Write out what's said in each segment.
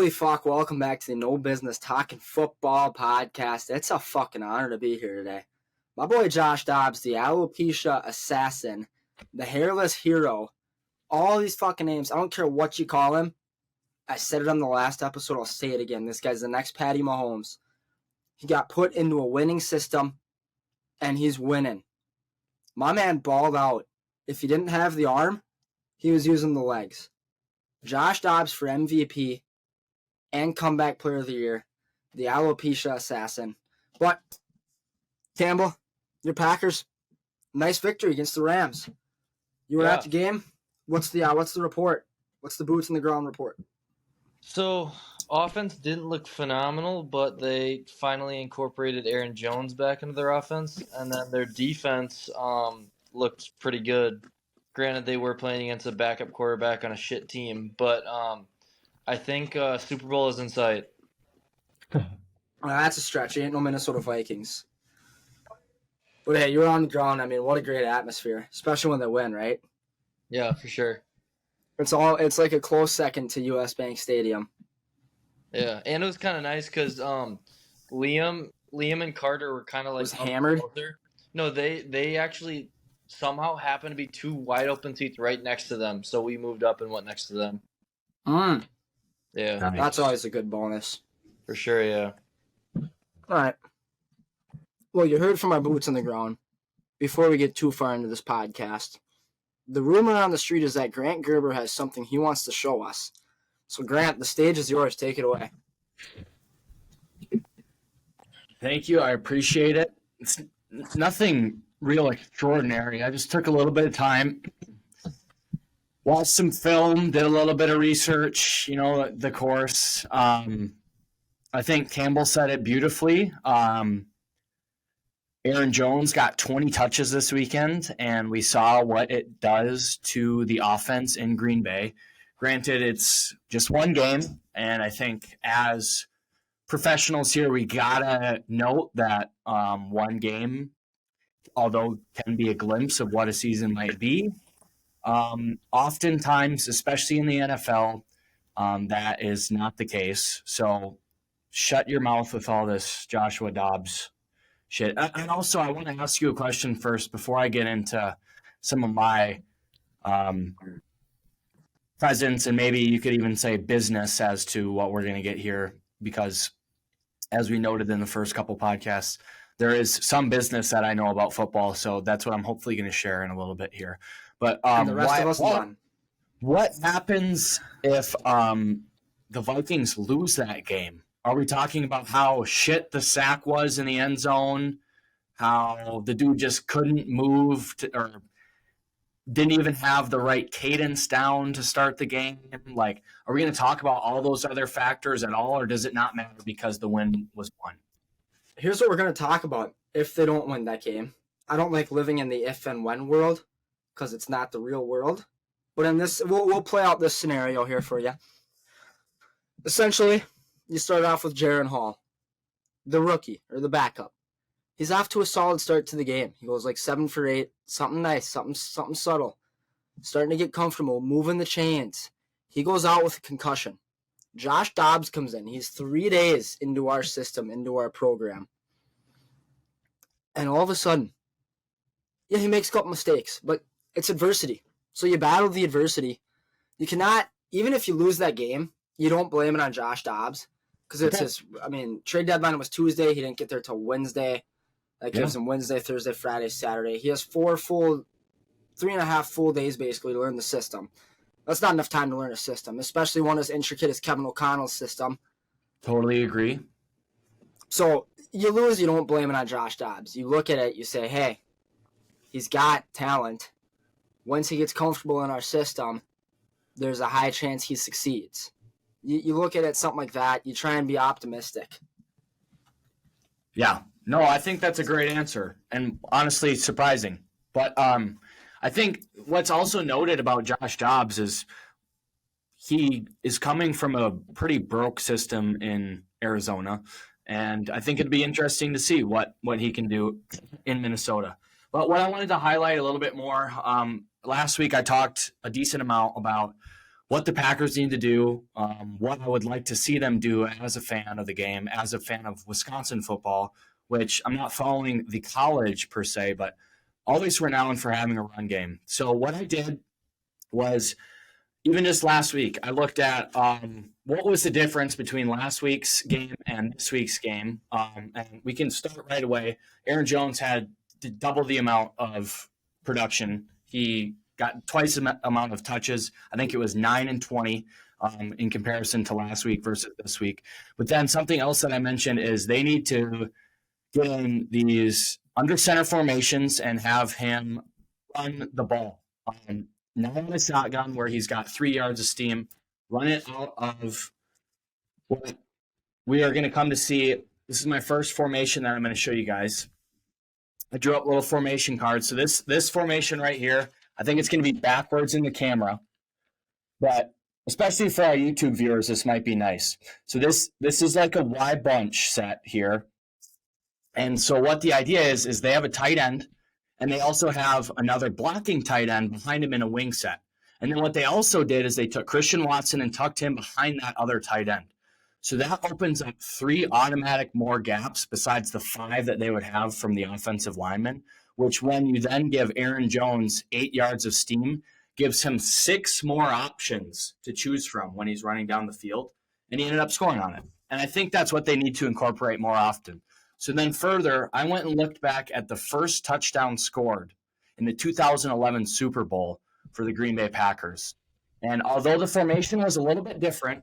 Holy fuck, welcome back to the No Business Talking Football podcast. It's a fucking honor to be here today. My boy Josh Dobbs, the alopecia assassin, the hairless hero, all these fucking names, I don't care what you call him. I said it on the last episode, I'll say it again. This guy's the next Patty Mahomes. He got put into a winning system, and he's winning. My man balled out. If he didn't have the arm, he was using the legs. Josh Dobbs for MVP and comeback player of the year, the alopecia assassin. But, Campbell, your Packers, nice victory against the Rams. You were at the game. What's the report? What's the boots in the ground report? So, offense didn't look phenomenal, but they finally incorporated Aaron Jones back into their offense, and then their defense looked pretty good. Granted, they were playing against a backup quarterback on a shit team, but I think Super Bowl is in sight. That's a stretch. It ain't no Minnesota Vikings. But hey, you were on the ground. I mean, what a great atmosphere, especially when they win, right? Yeah, for sure. It's like a close second to US Bank Stadium. Yeah, and it was kind of nice because Liam and Carter were kind of like was hammered. No, they actually somehow happened to be two wide open seats right next to them, so we moved up and went next to them. Yeah, nice. That's always a good bonus. For sure, yeah. All right. Well, you heard from our boots on the ground. Before we get too far into this podcast, the rumor on the street is that Grant Gerber has something he wants to show us. So, Grant, the stage is yours. Take it away. Thank you. I appreciate it. It's nothing real extraordinary. I just took a little bit of time, watched some film, did a little bit of research, the course. I think Campbell said it beautifully. Aaron Jones got 20 touches this weekend, and we saw what it does to the offense in Green Bay. Granted, it's just one game, and I think as professionals here, we gotta note that one game, although can be a glimpse of what a season might be, oftentimes, especially in the NFL, that is not the case. So shut your mouth with all this Joshua Dobbs shit. And also, I want to ask you a question first before I get into some of my presence, and maybe you could even say business as to what we're going to get here, because as we noted in the first couple podcasts, there is some business that I know about football, so that's what I'm hopefully going to share in a little bit here. But the rest of us what happens if the Vikings lose that game? Are we talking about how shit the sack was in the end zone, how the dude just couldn't move or didn't even have the right cadence down to start the game? Like, are we going to talk about all those other factors at all, or does it not matter because the win was won? Here's what we're going to talk about if they don't win that game. I don't like living in the if and when world because it's not the real world. But in this, we'll play out this scenario here for you. Essentially, you start off with Jaron Hall, the rookie or the backup. He's off to a solid start to the game. He goes like 7 for 8, something nice, something subtle. Starting to get comfortable, moving the chains. He goes out with a concussion. Josh Dobbs comes in. He's 3 days into our system, into our program. And all of a sudden, yeah, he makes a couple mistakes, but it's adversity. So you battle the adversity. You cannot, even if you lose that game, you don't blame it on Josh Dobbs. Because it's trade deadline was Tuesday. He didn't get there till Wednesday. That gives him Wednesday, Thursday, Friday, Saturday. He has 3.5 full days basically to learn the system. That's not enough time to learn a system, especially one as intricate as Kevin O'Connell's system. Totally agree. So you lose, you don't blame it on Josh Dobbs. You look at it, you say, hey, he's got talent. Once he gets comfortable in our system, there's a high chance he succeeds. You look at it, something like that. You try and be optimistic. Yeah. No, I think that's a great answer, and honestly surprising. But I think what's also noted about Josh Dobbs is he is coming from a pretty broke system in Arizona, and I think it'd be interesting to see what he can do in Minnesota. But what I wanted to highlight a little bit more, last week I talked a decent amount about what the Packers need to do, what I would like to see them do as a fan of the game, as a fan of Wisconsin football, which I'm not following the college per se, but always renowned for having a run game. So what I did was, even just last week, I looked at what was the difference between last week's game and this week's game. And we can start right away. Aaron Jones had double the amount of production. He got twice the amount of touches. I think it was 9 and 20 in comparison to last week versus this week. But then something else that I mentioned is they need to get in these under center formations and have him run the ball. Not on a shotgun where he's got 3 yards of steam. Run it out of what we are going to come to see. This is my first formation that I'm going to show you guys. I drew up little formation cards. So this formation right here, I think it's going to be backwards in the camera. But especially for our YouTube viewers, this might be nice. So this is like a Y bunch set here. And so what the idea is they have a tight end, and they also have another blocking tight end behind him in a wing set. And then what they also did is they took Christian Watson and tucked him behind that other tight end. So that opens up 3 automatic more gaps besides the 5 that they would have from the offensive lineman, which when you then give Aaron Jones 8 yards of steam, gives him 6 more options to choose from when he's running down the field. And he ended up scoring on it. And I think that's what they need to incorporate more often. So then further, I went and looked back at the first touchdown scored in the 2011 Super Bowl for the Green Bay Packers. And although the formation was a little bit different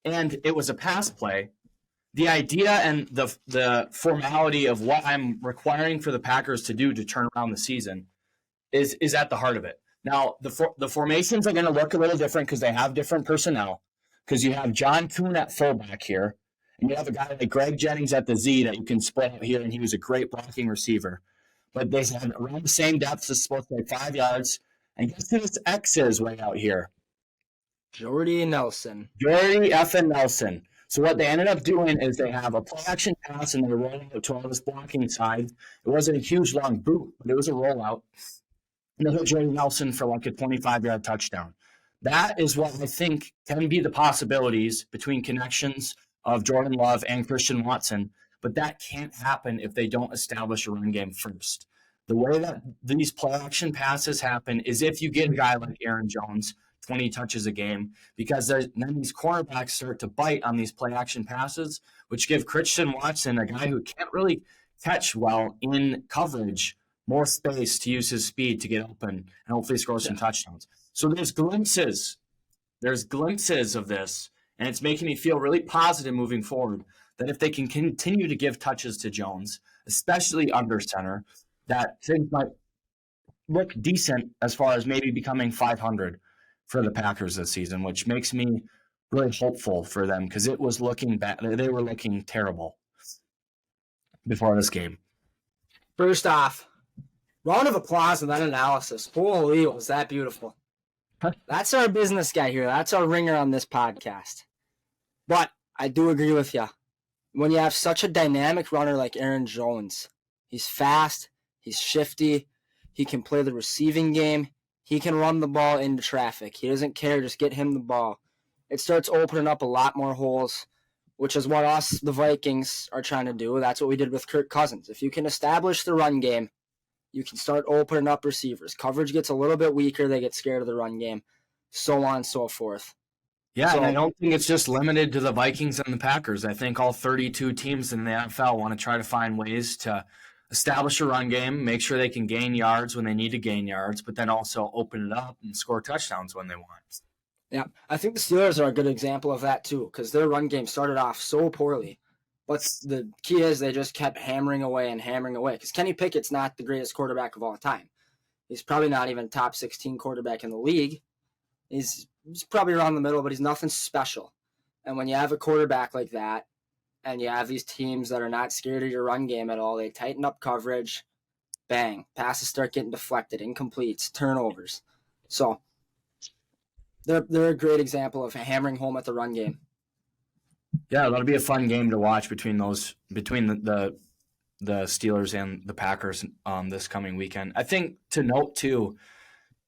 and it was a pass play, the idea and the formality of what I'm requiring for the Packers to do to turn around the season is at the heart of it. Now, the formations are going to look a little different because they have different personnel, because you have John Kuhn at fullback here. And you have a guy like Greg Jennings at the Z that you can split out here, and he was a great blocking receiver. But they have around the same depth. It's supposed to be 5 yards. And guess who this X is way out here? Jordy Nelson. Jordy effing Nelson. So what they ended up doing is they have a play-action pass, and they're rolling out to all this blocking side. It wasn't a huge, long boot, but it was a rollout. And they hit Jordy Nelson for like a 25-yard touchdown. That is what I think can be the possibilities between connections of Jordan Love and Christian Watson, but that can't happen if they don't establish a run game first. The way that these play-action passes happen is if you get a guy like Aaron Jones, 20 touches a game, because then these cornerbacks start to bite on these play-action passes, which give Christian Watson, a guy who can't really catch well in coverage, more space to use his speed to get open and hopefully score some touchdowns. So there's glimpses of this. And it's making me feel really positive moving forward that if they can continue to give touches to Jones, especially under center, that things might look decent as far as maybe becoming 500 for the Packers this season, which makes me really hopeful for them because it was looking bad. They were looking terrible before this game. First off, round of applause and then analysis. Holy, was that beautiful. That's our business guy here. That's our ringer on this podcast. But I do agree with you. When you have such a dynamic runner like Aaron Jones, he's fast, he's shifty, he can play the receiving game, he can run the ball into traffic. He doesn't care, just get him the ball. It starts opening up a lot more holes, which is what us, the Vikings, are trying to do. That's what we did with Kirk Cousins. If you can establish the run game, you can start opening up receivers. Coverage gets a little bit weaker. They get scared of the run game, so on and so forth. Yeah, and I don't think it's just limited to the Vikings and the Packers. I think all 32 teams in the NFL want to try to find ways to establish a run game, make sure they can gain yards when they need to gain yards, but then also open it up and score touchdowns when they want. Yeah, I think the Steelers are a good example of that too, because their run game started off so poorly. But the key is they just kept hammering away, because Kenny Pickett's not the greatest quarterback of all time. He's probably not even top 16 quarterback in the league. He's probably around the middle, but he's nothing special. And when you have a quarterback like that, and you have these teams that are not scared of your run game at all, they tighten up coverage, bang, passes start getting deflected, incompletes, turnovers. So they're a great example of hammering home at the run game. Yeah, that'll be a fun game to watch between the Steelers and the Packers this coming weekend. I think to note too,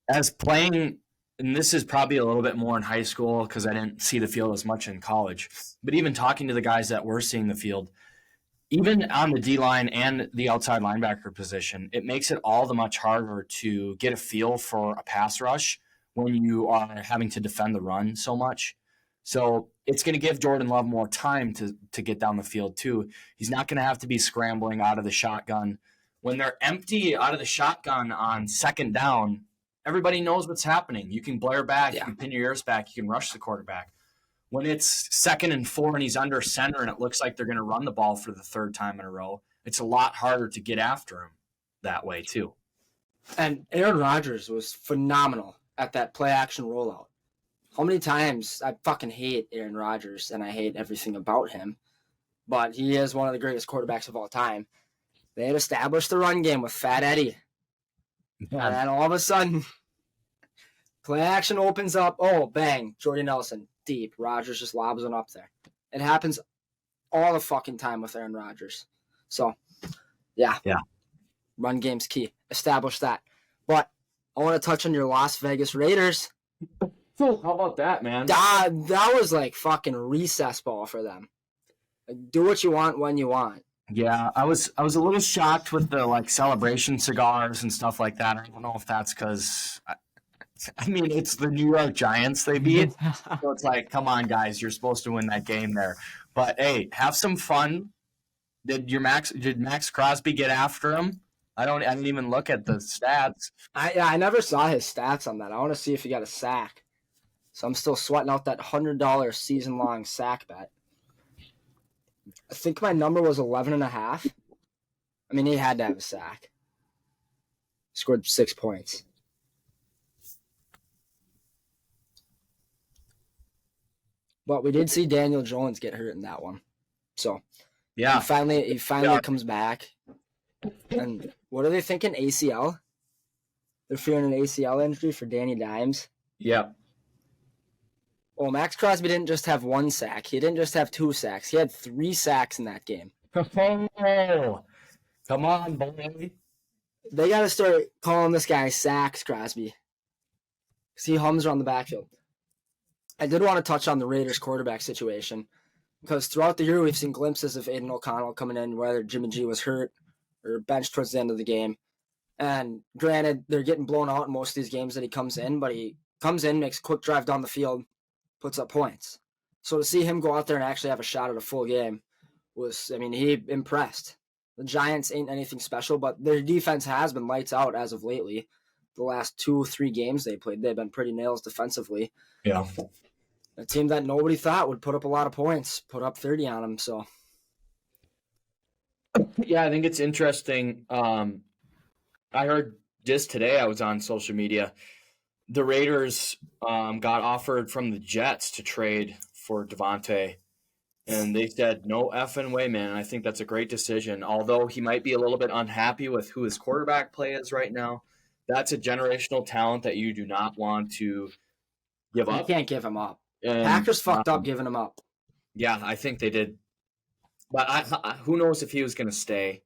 as playing and this is probably a little bit more in high school because I didn't see the field as much in college, but even talking to the guys that were seeing the field, even on the D line and the outside linebacker position, it makes it all the much harder to get a feel for a pass rush when you are having to defend the run so much. So it's going to give Jordan Love more time to get down the field too. He's not going to have to be scrambling out of the shotgun. When they're empty out of the shotgun on second down, everybody knows what's happening. You can blare back, you can pin your ears back, you can rush the quarterback. When it's 2nd and 4 and he's under center and it looks like they're going to run the ball for the 3rd time in a row, it's a lot harder to get after him that way too. And Aaron Rodgers was phenomenal at that play action rollout. How many times I fucking hate Aaron Rodgers and I hate everything about him, but he is one of the greatest quarterbacks of all time. They had established the run game with Fat Eddie. Yeah. And then all of a sudden, play action opens up. Oh, bang. Jordy Nelson, deep. Rodgers just lobs it up there. It happens all the fucking time with Aaron Rodgers. So, yeah. Run game's key. Establish that. But I want to touch on your Las Vegas Raiders. How about that, man? That was like fucking recess ball for them. Like, do what you want when you want. Yeah, I was a little shocked with the like celebration cigars and stuff like that. I don't know if that's because, I mean, it's the New York Giants they beat, so it's like, come on, guys, you're supposed to win that game there. But hey, have some fun. Did Max Crosby get after him? I didn't even look at the stats. I never saw his stats on that. I want to see if he got a sack. So I'm still sweating out that $100 season-long sack bet. I think my number was 11.5. I mean, he had to have a sack. Scored 6 points. But we did see Daniel Jones get hurt in that one. So Yeah, he finally comes back. And what are they thinking? ACL? They're fearing an ACL injury for Danny Dimes. yeah. Well, Max Crosby didn't just have 1 sack. He didn't just have 2 sacks. He had 3 sacks in that game. Oh, come on, boy. They got to start calling this guy Sacks Crosby. Because he hums around the backfield. I did want to touch on the Raiders quarterback situation. Because throughout the year, we've seen glimpses of Aiden O'Connell coming in, whether Jimmy G was hurt or benched towards the end of the game. And granted, they're getting blown out in most of these games that he comes in, but he comes in, makes a quick drive down the field, puts up points. So to see him go out there and actually have a shot at a full game he impressed. The Giants ain't anything special, but their defense has been lights out as of lately. The last 2-3 games they played, they've been pretty nails defensively. Yeah. A team that nobody thought would put up a lot of points, put up 30 on them, so. Yeah, I think it's interesting. I heard just today, I was on social media, the Raiders got offered from the Jets to trade for Devontae, and they said, no effing way, man. I think that's a great decision. Although he might be a little bit unhappy with who his quarterback play is right now, that's a generational talent that you do not want to give up. You can't give him up. And, Packers fucked up giving him up. Yeah, I think they did. But who knows if he was going to stay.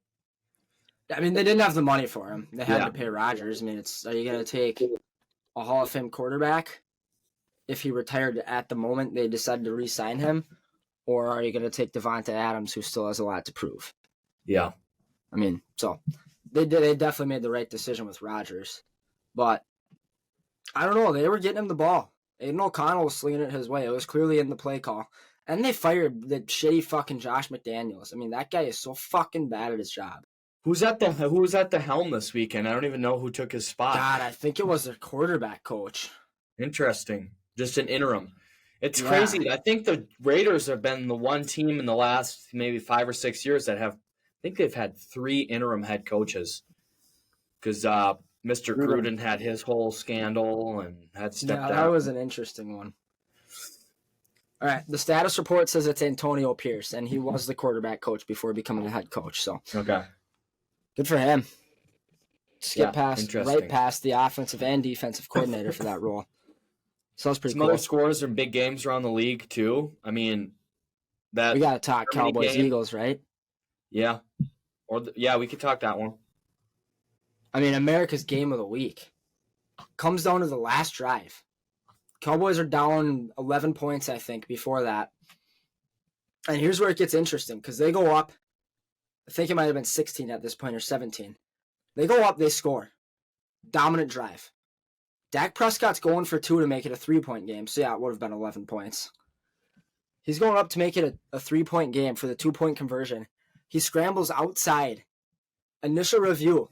I mean, they didn't have the money for him. They had to pay Rodgers. I mean, are you going to take a Hall of Fame quarterback if he retired at the moment they decided to re-sign him? Or are you going to take Devontae Adams, who still has a lot to prove? Yeah. I mean, so they definitely made the right decision with Rodgers. But I don't know. They were getting him the ball. Aiden O'Connell was slinging it his way. It was clearly in the play call. And they fired the shitty fucking Josh McDaniels. I mean, that guy is so fucking bad at his job. Who was at the helm this weekend? I don't even know who took his spot. God, I think it was their quarterback coach. Interesting. Just an interim. It's crazy. I think the Raiders have been the one team in the last maybe 5 or 6 years that I think they've had 3 interim head coaches. Because Mr. Gruden had his whole scandal and had stepped out. Yeah, that was an interesting one. All right, the status report says it's Antonio Pierce, and he was the quarterback coach before becoming the head coach. So okay, good for him. Skip right past the offensive and defensive coordinator for that role. So that's pretty cool. Some other scores in big games around the league too. I mean, we got to talk Cowboys Eagles, right? Yeah, we could talk that one. I mean, America's game of the week comes down to the last drive. Cowboys are down 11 points, I think, before that. And here's where it gets interesting, because they go up. I think it might have been 16 at this point, or 17. They go up, they score. Dominant drive. Dak Prescott's going for 2 to make it a 3-point game. So, yeah, it would have been 11 points. He's going up to make it a 3-point game for the 2-point conversion. He scrambles outside. Initial review.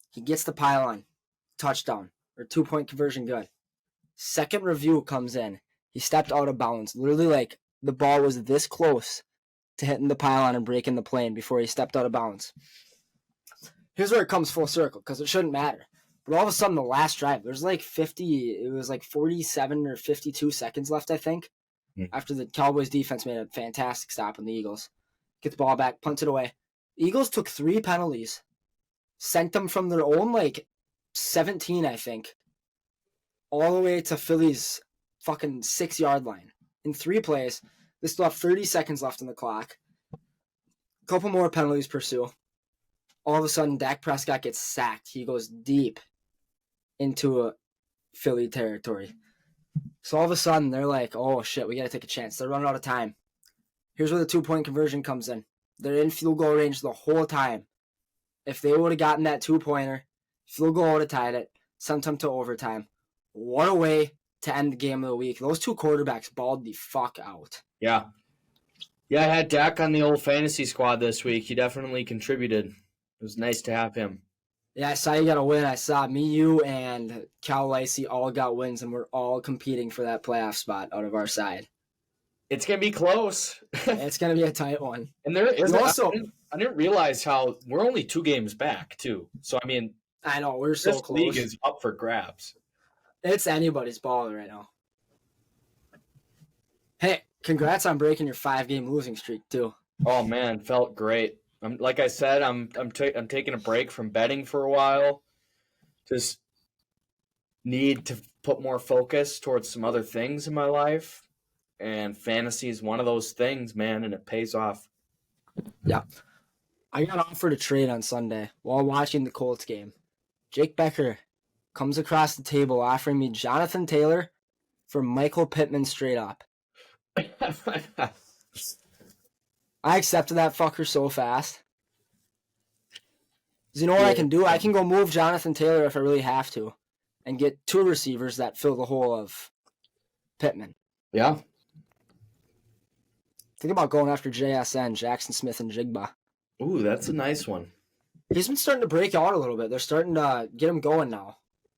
He gets the pylon. Touchdown. Or 2-point conversion good. Second review comes in. He stepped out of bounds. Literally, like, the ball was this close to hitting the pylon and breaking the plane before he stepped out of bounds. Here's where it comes full circle, because it shouldn't matter. But all of a sudden, the last drive, there's like 47 or 52 seconds left, I think, after the Cowboys defense made a fantastic stop on the Eagles. Get the ball back, punt it away. Eagles took 3 penalties, sent them from their own, 17, I think, all the way to Philly's fucking 6-yard line. In 3 plays, they still have 30 seconds left on the clock. A couple more penalties pursue. All of a sudden, Dak Prescott gets sacked. He goes deep into a Philly territory. So all of a sudden, they're like, oh shit, we got to take a chance. They're running out of time. Here's where the 2-point conversion comes in. They're in field goal range the whole time. If they would have gotten that 2-pointer, field goal would have tied it, sent them to overtime. What a way to end the game of the week. Those 2 quarterbacks balled the fuck out. Yeah. Yeah, I had Dak on the old fantasy squad this week. He definitely contributed. It was nice to have him. Yeah, I saw you got a win. I saw me, you, and Cal Lacey all got wins, and we're all competing for that playoff spot out of our side. It's going to be close. It's going to be a tight one. And there is also, I didn't realize how we're only 2 games back, too. So, I mean, I know, we're so this close. league is up for grabs. It's anybody's ball right now. Hey, congrats on breaking your 5-game losing streak, too. Oh, man, felt great. Like I said, I'm taking a break from betting for a while. Just need to put more focus towards some other things in my life. And fantasy is one of those things, man, and it pays off. Yeah. I got offered a trade on Sunday while watching the Colts game. Jake Becker comes across the table offering me Jonathan Taylor for Michael Pittman straight up. I accepted that fucker so fast. 'Cause you know what I can do? I can go move Jonathan Taylor if I really have to and get 2 receivers that fill the hole of Pittman. Yeah. Think about going after JSN, Jackson Smith, and Jigba. Ooh, that's a nice one. He's been starting to break out a little bit. They're starting to get him going now,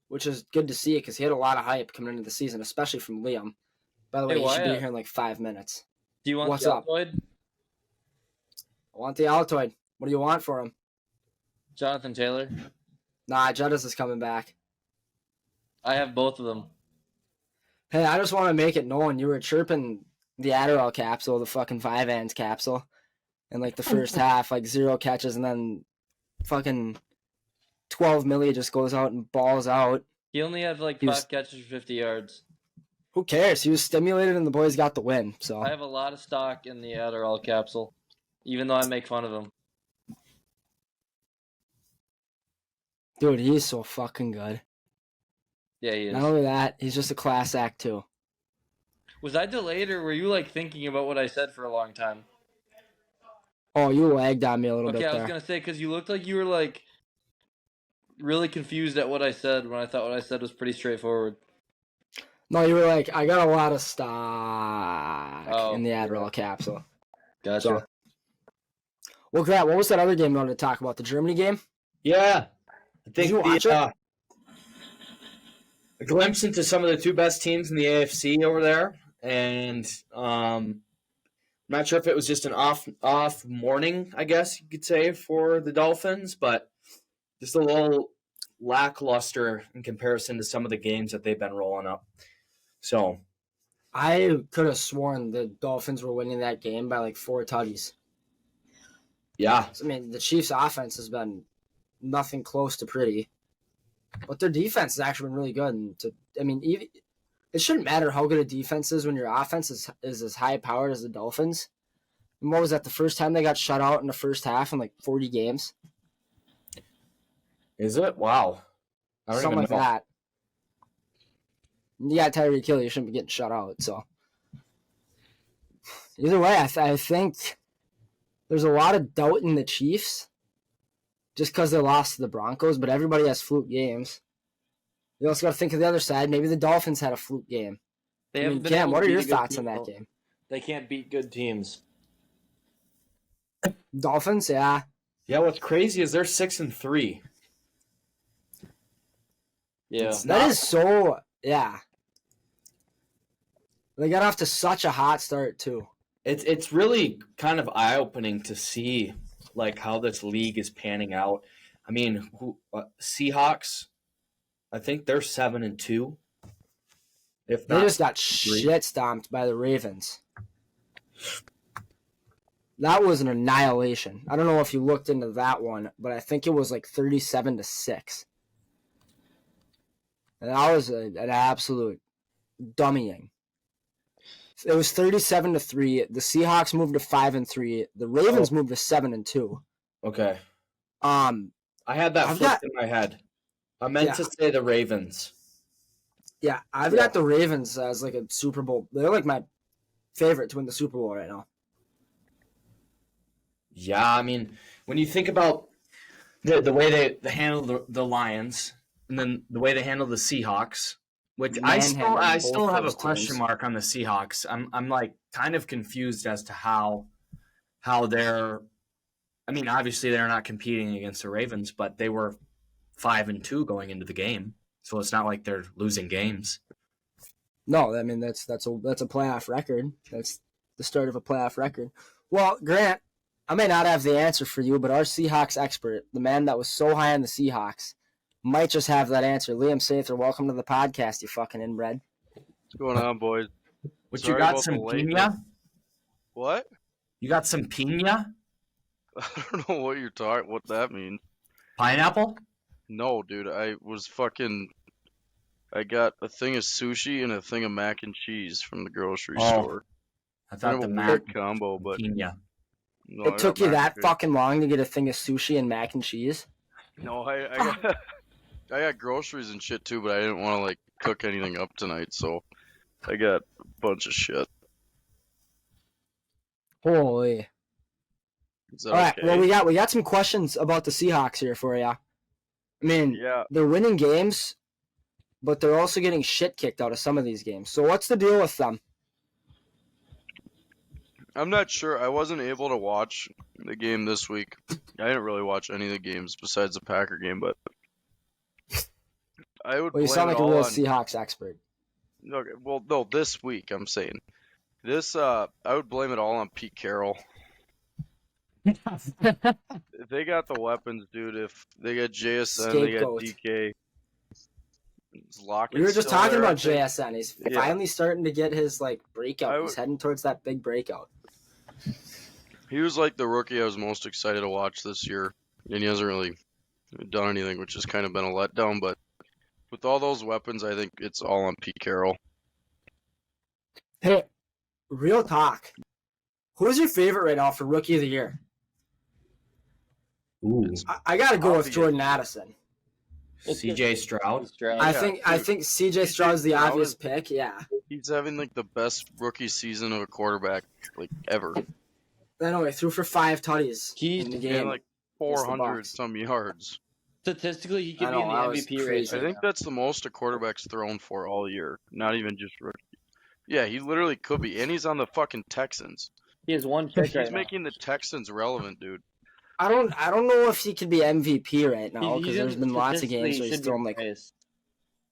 which is good to see because he had a lot of hype coming into the season, especially from Liam. By the way, he should be here in like 5 minutes. Do you want What's the up? Altoid? I want the Altoid. What do you want for him? Jonathan Taylor. Nah, Jettis is coming back. I have both of them. Hey, I just want to make it known you were chirping the Adderall capsule, the fucking 5-ANS capsule, in like the first half, like 0 catches, and then fucking 12 milli just goes out and balls out. He only had like 5 catches for 50 yards. Who cares? He was stimulated and the boys got the win. So I have a lot of stock in the Adderall capsule, even though I make fun of him. dude, he's so fucking good. Yeah, he is. Not only that, he's just a class act too. Was I delayed or were you like thinking about what I said for a long time? Oh, you lagged on me a little bit Okay, I there. was gonna say because you looked like you were like really confused at what I said when I thought what I said was pretty straightforward. No, you were like, I got a lot of stock in the Adderall capsule. Gotcha. So, well, Grant, what was that other game you wanted to talk about? The Germany game? Yeah. I think Did you watch it? A glimpse into some of the 2 best teams in the AFC over there. And I'm not sure if it was just an off morning, I guess you could say, for the Dolphins, but just a little lackluster in comparison to some of the games that they've been rolling up. So I could have sworn the Dolphins were winning that game by like 4 tutties. yeah. I mean, the Chiefs' offense has been nothing close to pretty, but their defense has actually been really good. And even, it shouldn't matter how good a defense is when your offense is as high-powered as the Dolphins. And what was that, the first time they got shut out in the first half in like 40 games? Is it? Wow. I don't Something even like know. that. You got Tyreek Hill, you shouldn't be getting shut out. So either way, I think there's a lot of doubt in the Chiefs just because they lost to the Broncos, but everybody has fluke games. You also got to think of the other side. Maybe the Dolphins had a fluke game. Cam, what are your thoughts on that game? They can't beat good teams. Dolphins, yeah. Yeah, what's crazy is they're 6-3. Yeah. That is so, yeah. They got off to such a hot start, too. It's really kind of eye-opening to see like how this league is panning out. I mean, Seahawks, I think they're 7-2. If They not, just got shit stomped by the Ravens. That was an annihilation. I don't know if you looked into that one, but I think it was like 37-6. And that was an absolute dummying. It was 37-3. The Seahawks moved to 5-3. The Ravens moved to 7-2. okay. I had that flipped in my head. I meant to say the Ravens. Yeah, I've got the Ravens as like a Super Bowl. They're like my favorite to win the Super Bowl right now. Yeah, I mean, when you think about the way they handle the Lions, and then the way they handle the Seahawks, which I still have a question mark on the Seahawks. I'm like kind of confused as to how they're. I mean, obviously they're not competing against the Ravens, but they were 5-2 going into the game, so it's not like they're losing games. No, I mean that's a playoff record. That's the start of a playoff record. Well, Grant, I may not have the answer for you, but our Seahawks expert, the man that was so high on the Seahawks, might just have that answer. Liam Sather, welcome to the podcast, you fucking inbred. What's going on, boys? What, you got some piña? What? You got some piña? I don't know what that means. Pineapple? No, dude. I got a thing of sushi and a thing of mac and cheese from the grocery store. I thought the mac combo, but piña. no, It took you that fucking long to get a thing of sushi and mac and cheese? No, I got groceries and shit too, but I didn't want to like cook anything up tonight, so I got a bunch of shit. Holy. Is that All right, okay? well we got some questions about the Seahawks here for you. I mean, they're winning games, but they're also getting shit kicked out of some of these games. So what's the deal with them? I'm not sure. I wasn't able to watch the game this week. I didn't really watch any of the games besides the Packer game, but I would. Well, you blame sound like it a all real on... Seahawks expert. Okay, well, no, this week I'm saying this. I would blame it all on Pete Carroll. If they got the weapons, dude. If they got JSN, Scapegoat. they got DK. We were just talking about JSN. He's Yeah. finally starting to get his like breakout. I He's heading towards that big breakout. He was like the rookie I was most excited to watch this year, and he hasn't really done anything, which has kind of been a letdown. But with all those weapons, I think it's all on Pete Carroll. Hey, real talk. Who's your favorite right now for Rookie of the Year? Ooh. I got to go with Jordan Addison. CJ Stroud. I think CJ Stroud's the obvious pick. Yeah. He's having like the best rookie season of a quarterback like ever. I know he threw for 5 tutties in the He game. had like 400 some yards. Statistically, he could I be in know, the that MVP was race. crazy. I think that's the most a quarterback's thrown for all year, not even just rookie. Yeah, he literally could be, and he's on the fucking Texans. He has one pick right He's now. making the Texans relevant, dude. I don't know if he could be MVP right now because He's there's been lots of games where he's should be thrown like race.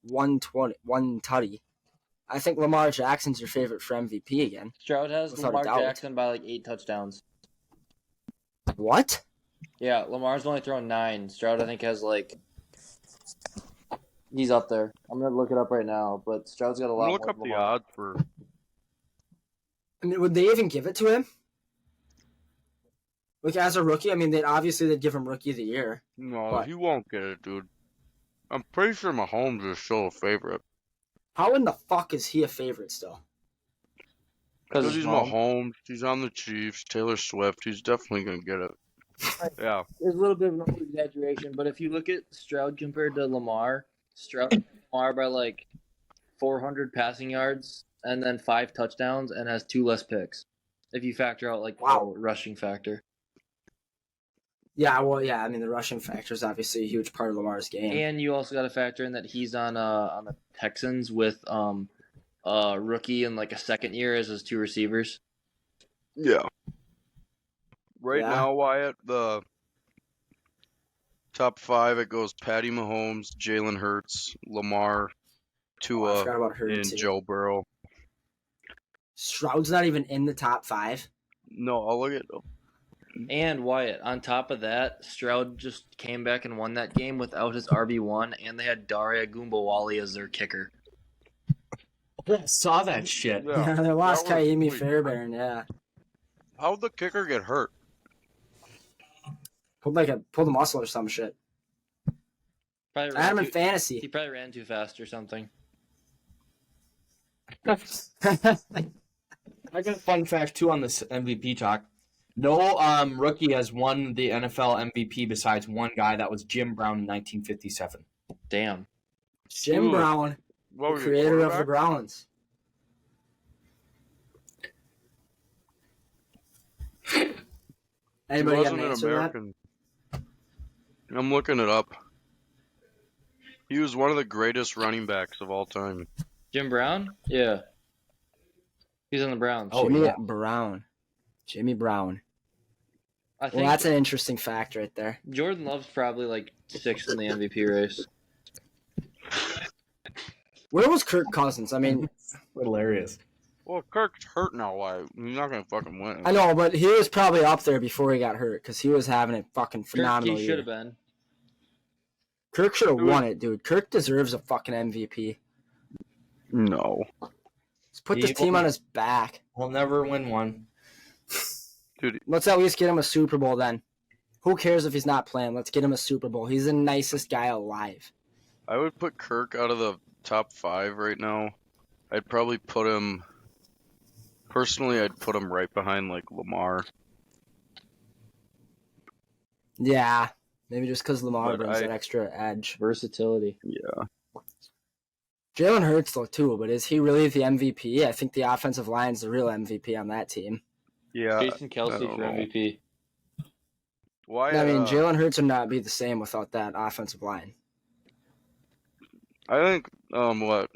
120, 1 tutty. I think Lamar Jackson's your favorite for MVP again. Stroud has Without a Lamar doubt. Jackson by like 8 touchdowns. What? Yeah, Lamar's only thrown 9. Stroud, I think, has like... He's up there. I'm going to look it up right now, but Stroud's got a lot more. Look up than the Lamar. odds for. I mean, would they even give it to him? Like, as a rookie? I mean, they'd give him Rookie of the Year. No, What? he won't get it, dude. I'm pretty sure Mahomes is still a favorite. How in the fuck is he a favorite still? Because he's Mahomes, he's on the Chiefs, Taylor Swift, he's definitely going to get it. Yeah. There's a little bit of an exaggeration, but if you look at Stroud compared to Lamar, Stroud Lamar by like 400 passing yards and then 5 touchdowns and has 2 less picks. If you factor out like Wow. the rushing factor. Yeah, well, yeah. I mean, the rushing factor is obviously a huge part of Lamar's game. And you also got to factor in that he's on the Texans with a rookie and like a second year as his 2 receivers. Yeah. Right Yeah. now, Wyatt, the top 5, it goes Patty Mahomes, Jalen Hurts, Lamar, Oh, I Tua, forgot about her and too. Joe Burrow. Stroud's not even in the top 5. No, I'll look at And Wyatt, on top of that, Stroud just came back and won that game without his RB1, and they had Daria Gumbawali as their kicker. I saw that shit. Yeah, they lost that was Kaimi sweet. Fairbairn. Yeah, How'd the kicker get hurt? pulled a muscle or some shit. Probably I had him in he fantasy. probably ran too fast or something. I got a fun fact too on this MVP talk. No rookie has won the NFL MVP besides one guy. That was Jim Brown in 1957. Damn. Jim Ooh. Brown, What the was creator of the Browns. Anybody got an answer to that? I'm looking it up. He was one of the greatest running backs of all time. Jim Brown? Yeah. He's on the Browns. Oh, Jimmy yeah. Brown. Jimmy Brown. I Well, think that's an interesting fact right there. Jordan Love's probably like 6th in the MVP race. Where was Kirk Cousins? I mean, Hilarious. Well, Kirk's hurt now. Why? He's not gonna fucking win. I know, but he was probably up there before he got hurt because he was having a fucking Kirk phenomenal should year. have been. Kirk should have It was- won it, dude. Kirk deserves a fucking MVP. No, Let's put this He team will- on his back. We'll never win one. Let's at least get him a Super Bowl then. Who cares if he's not playing? Let's get him a Super Bowl. He's the nicest guy alive. I would put Kirk out of the top 5 right now. I'd probably put him. Personally, I'd put him right behind like Lamar. Yeah, maybe just because Lamar But brings I- that extra edge. Versatility. Yeah. Jalen Hurts though too, but is he really the MVP? I think the offensive line's the real MVP on that team. Yeah. Jason Kelsey don't for know. MVP. Why? I mean, Jalen Hurts would not be the same without that offensive line. I think what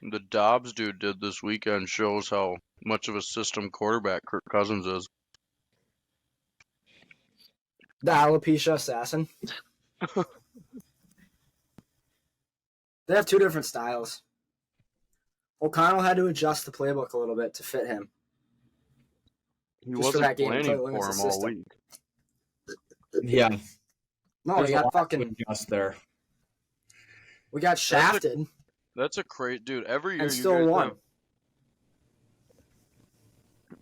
the Dobbs dude did this weekend shows how much of a system quarterback Kirk Cousins is. The alopecia assassin. They have 2 different styles. O'Connell had to adjust the playbook a little bit to fit him. He Just for wasn't that game, planning play for limits him the all system. week. Yeah. No, There's we a got lot to fucking adjust there. we got shafted That's a crazy dude. Every year and you still guys won. have,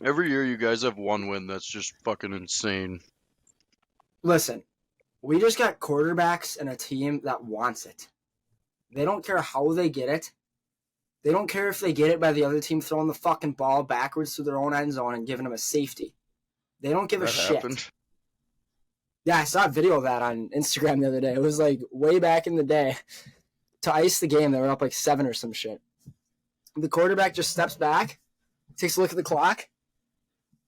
every year you guys have one win. That's just fucking insane. Listen, we just got quarterbacks and a team that wants it. They don't care how they get it. They don't care if they get it by the other team throwing the fucking ball backwards to their own end zone and giving them a safety. They don't give a That shit. happened. Yeah, I saw a video of that on Instagram the other day. It was like way back in the day. To ice the game, they were up like 7 or some shit. The quarterback just steps back, takes a look at the clock,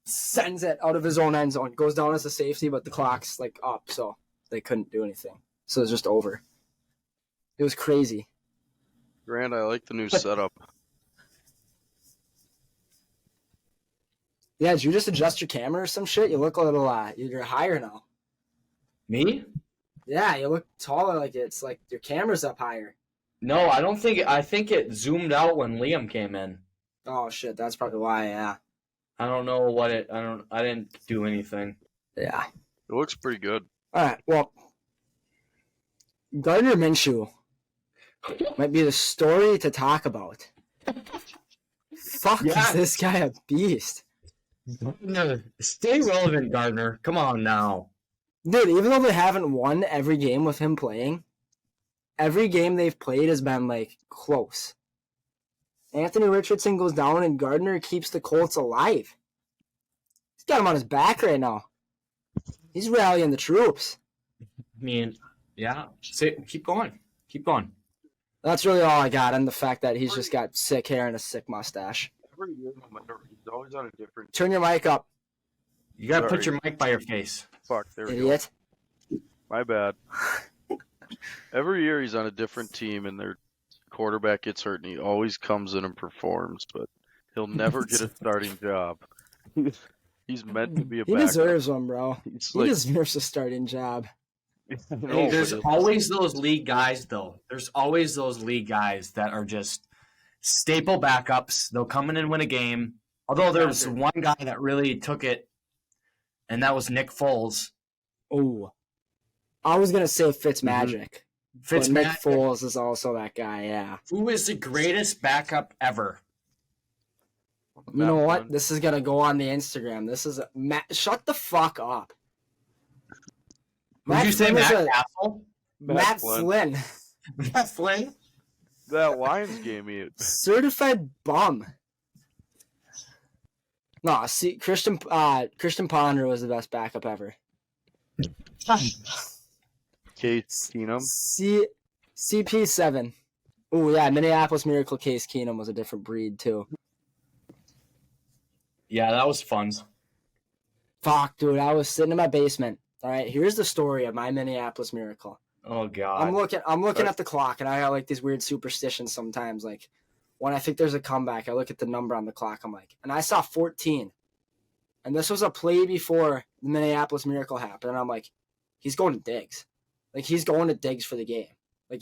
sends it out of his own end zone, goes down as a safety, but the clock's like up, so they couldn't do anything. So it's just over. It was crazy. Grant, I like the new setup. Yeah, did you just adjust your camera or some shit? You look a little, you're higher now. Me? Yeah, you look taller, like it's like your camera's up higher. No, I don't think. I think it zoomed out when Liam came in. Oh shit, that's probably why, yeah. I don't know what it. I didn't do anything. Yeah. It looks pretty good. Alright, well, Gardner Minshew might be the story to talk about. Fuck, Yeah. is this guy a beast? No, stay relevant, Gardner. Come on now. Dude, even though they haven't won every game with him playing, every game they've played has been, like, close. Anthony Richardson goes down and Gardner keeps the Colts alive. He's got him on his back right now. He's rallying the troops. I mean, yeah. Keep going. Keep going. That's really all I got, and the fact that he's just got sick hair and a sick mustache. Every year, no matter, he's always on a different. Turn your mic up, You gotta put Sorry. your mic by your face. Fuck, there we idiot. go. My bad. Every year he's on a different team, and their quarterback gets hurt, and he always comes in and performs, but he'll never get a starting job. He's meant to be a He backup. deserves one, bro. He's He like, deserves a starting job. no, There's but always those league guys, though. There's always those league guys that are just staple backups. They'll come in and win a game. Although there was one guy that really took it, and that was Nick Foles. Oh, I was gonna say Fitzmagic. But Nick Fitzmagic, Foles is also that guy. Yeah. who is the greatest backup ever? You know Matt what? Flynn. This is gonna go on the Instagram. This is Matt. Shut the fuck up. Would you say Flynn is Matt a- Castle? Matt Flynn. Matt Flynn? That Lions game, he Certified bum. No, see, Christian Ponder was the best backup ever. Case Keenum. CP7. Oh yeah, Minneapolis Miracle Case Keenum was a different breed too. Yeah, that was fun. Fuck, dude, I was sitting in my basement. All right, here's the story of my Minneapolis Miracle. Oh God. I'm looking at the clock, and I got like these weird superstitions sometimes. Like when I think there's a comeback, I look at the number on the clock. I'm like, and I saw 14, and this was a play before the Minneapolis Miracle happened. And I'm like, he's going to Diggs, like he's going to Diggs for the game. Like